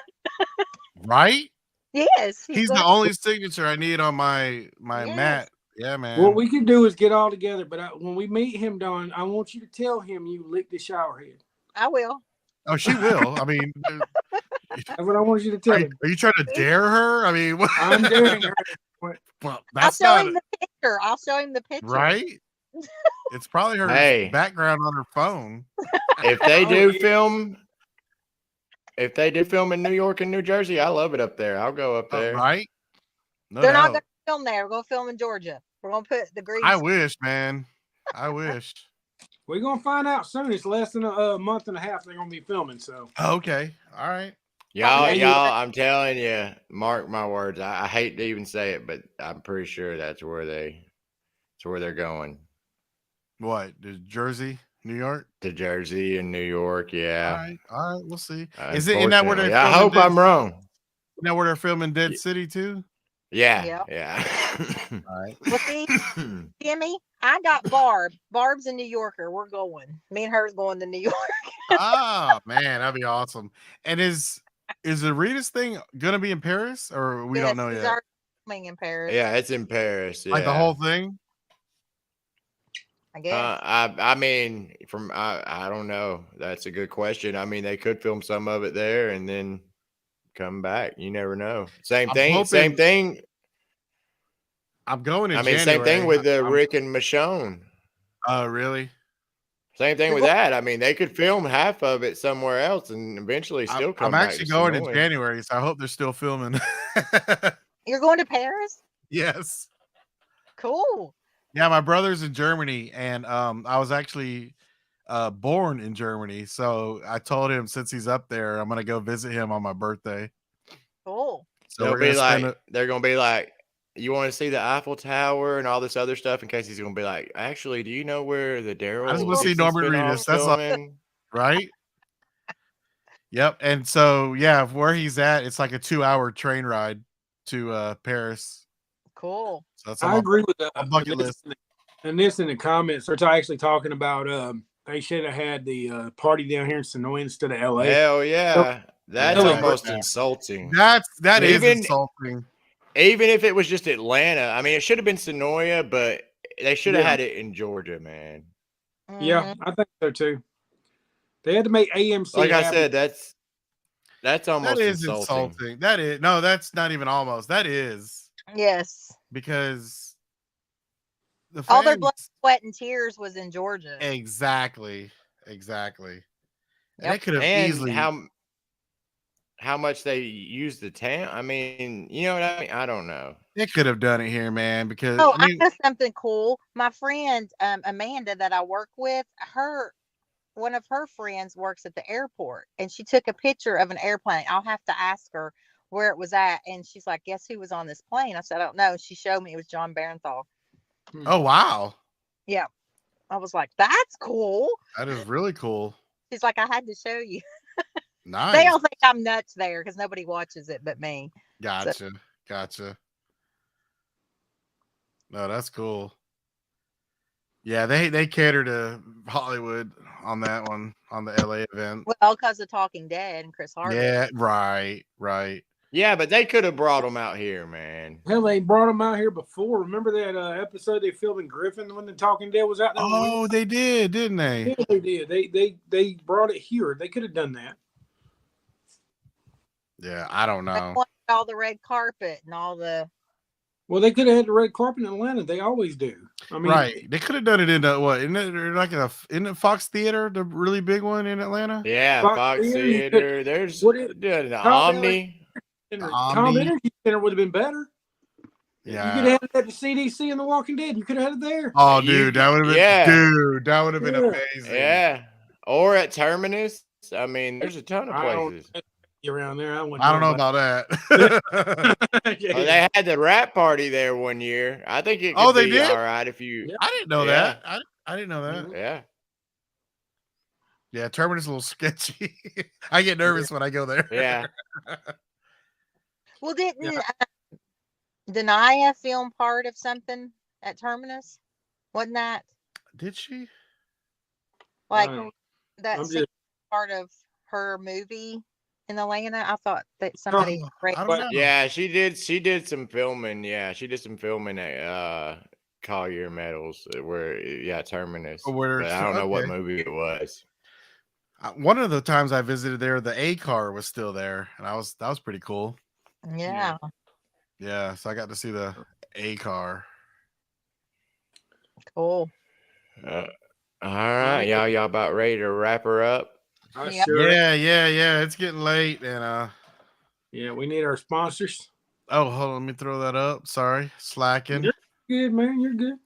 Right? Yes. He's the only signature I need on my Yes. mat. Yeah, man. What we could do is get all together, but when we meet him, Don, I want you to tell him you licked the shower head. I will. Oh, she will. I mean, That's what I want you to tell are him. you trying to dare her? I mean, what? I'm daring her. Well, I'll that's show not him the picture. I'll show him the picture. right. It's probably her Hey. background on her phone. If they Oh, do yeah. film in New York and New Jersey, I love it up there. I'll go up there. Right? No They're not doubt. going to film there. We're going to film in Georgia. We're going to put the green. I wish, man. I wish. We're gonna find out soon. It's less than a month and a half. They're gonna be filming. So Okay. All right. Y'all, January. I'm telling you, mark my words. I hate to even say it, but I'm pretty sure that's where they're going. What? Jersey, New York? To Jersey and New York, yeah. All right, we'll see. Is it in that where Unfortunately, they're I filming? hope I'm wrong. Isn't that where they're filming Dead City too? Yeah, Yep. yeah. All right. Well, see, Jimmy, I got Barb. Barb's a New Yorker. We're going. Me and her's going to New York. Oh man, that'd be awesome. And is the Rita's thing gonna be in Paris, or we don't know Yes, he's yet? already filming in Paris. Yeah, it's in Paris. Yeah. Like the whole thing? I guess. I mean, I don't know. That's a good question. I mean, they could film some of it there and then come back. You never know. Same I'm thing. Same hoping- thing. I'm going in I mean, January. same thing with the I'm- Rick and Michonne. Oh, really? Same thing with that. I mean, they could film half of it somewhere else and eventually still come I'm back. actually to going in Sonoy. January, so I hope they're still filming. You're going to Paris? Yes. Cool. Yeah, my brother's in Germany, and I was actually born in Germany. So I told him since he's up there, I'm gonna go visit him on my birthday. Cool. So They'll we're be gonna like, spend they're gonna be like, you want to see the Eiffel Tower and all this other stuff? In case he's gonna be like, actually, do you know where the Daryl? I just wanna see Dixon Norman spinoff's Reedus, that's all. filming? right? Yep. And so yeah, where he's at, it's like a 2-hour train ride to Paris. Cool. So that's on I my agree with my bucket list. And this in the comments, they're actually talking about they should have had the party down here in Sonoy instead of LA. Hell yeah, that's Yeah. almost Yeah. insulting. That is Even- insulting. Even if it was just Atlanta, I mean, it should have been Sonoya, but they should have Yeah. had it in Georgia, man. Yeah, I think so too. They had to make AMC. Like I happen. said, that's almost That is insulting. insulting. That is no, that's not even almost. That is Mhm. Yes. because the All their fans- blood, sweat, and tears was in Georgia. exactly. And Yep. they could have And easily how much they use the town. I mean, you know what I mean? I don't know. they could have done it here, man, because Oh, I mean, I know something cool. My friend Amanda that I work with, one of her friends works at the airport, and she took a picture of an airplane. I'll have to ask her where it was at, and she's like, "Guess who was on this plane?" I said, "I don't know." She showed me it was John Barenthal. oh wow. I was like, "That's cool." That is really cool. She's like, "I had to show you." Nice. They don't think I'm nuts there because nobody watches it but me. Gotcha. No, that's cool. Yeah, they cater to Hollywood on that one, on the LA event. Well, because of Talking Dead and Chris Hardwick. Yeah, right. Yeah, but they could have brought them out here, man. Hell, they brought them out here before. Remember that episode they filmed in Griffin when the Talking Dead was out there? Oh, they did, didn't they? Yeah, they did. They brought it here. They could have done that. Yeah, I don't They know. wanted all the red carpet and all the. Well, they could have had the red carpet in Atlanta. They always do. I mean, Right. They could have done it in the what? Isn't it like in the Fox Theater, the really big one in Atlanta? Yeah, Fox Fox Theater, Theater. There's what is- the Tom Omni. Tom Omni. Energy Center would have been better. You could Yeah. have had it at the CDC and The Walking Dead. You could have had it there. Oh, You- dude, that would have been yeah. that would have been Yeah. amazing. Yeah, or at Terminus. I mean, there's a ton of I don't places. around there. I don't know about that. Yeah. Oh, they had the rap party there one year. I think it could Oh, they be did? all right if you. Yeah. I didn't know Yeah. that. I didn't know that. Yeah. Yeah, Terminus is a little sketchy. I get nervous when I go there. Yeah. Well, didn't Denia film part of something at Terminus? Wasn't that Did she? like I don't- that I'm scene just- part of her movie in Atlanta? I thought that somebody. Oh, read I don't know. Yeah, she did some filming. Yeah, she did some filming at Collier Metals where Terminus. Oh, where But it's- I don't know what okay. movie it was. One of the times I visited there, the A car was still there, and that was pretty cool. Yeah. Yeah, so I got to see the A car. Cool. All right, y'all about ready to wrap her up? I Yeah. sure. Yeah. It's getting late, and Yeah, we need our sponsors. oh, hold on, let me throw that up. Sorry, slacking. You're good, man. You're good.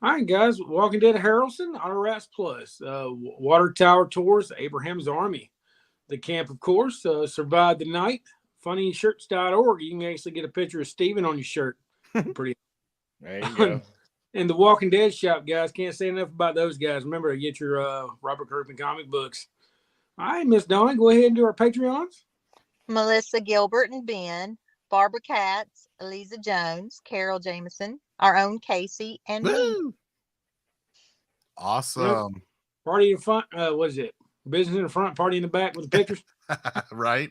All right, guys. Walking Dead of Harrelson, Auto Rats Plus, Water Tower Tours, Abraham's Army, the camp, of course, survived the night. Funnyshirts.org. You can actually get a picture of Steven on your shirt. Pretty. There you go. And the Walking Dead shop, guys. Can't say enough about those guys. Remember to get your Robert Kirkman comic books. All right, Miss Dawn, go ahead and do our Patreons. Melissa Gilbert and Ben, Barbara Katz, Eliza Jones, Carol Jameson, our own Casey, and me. Woo! Awesome. Party in front. What is it? Business in the front, party in the back with the pictures. Right.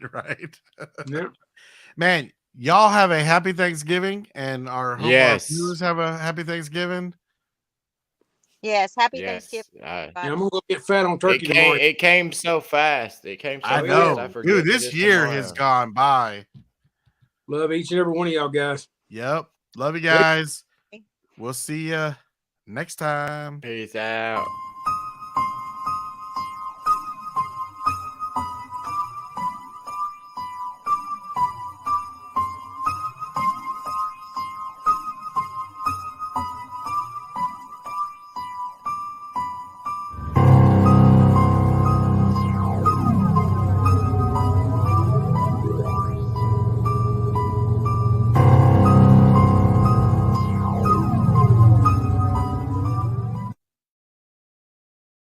Yeah. Man, y'all have a happy Thanksgiving, and our viewers have a happy Thanksgiving. Yes, happy Yes. Thanksgiving. Yeah, I'm gonna go get fat on turkey It tomorrow. came so fast. It came so I fast. know, forget dude. that This it's year tomorrow. has gone by. Love each and every one of y'all guys. Yep. Love you guys. We'll see you next time. Peace out.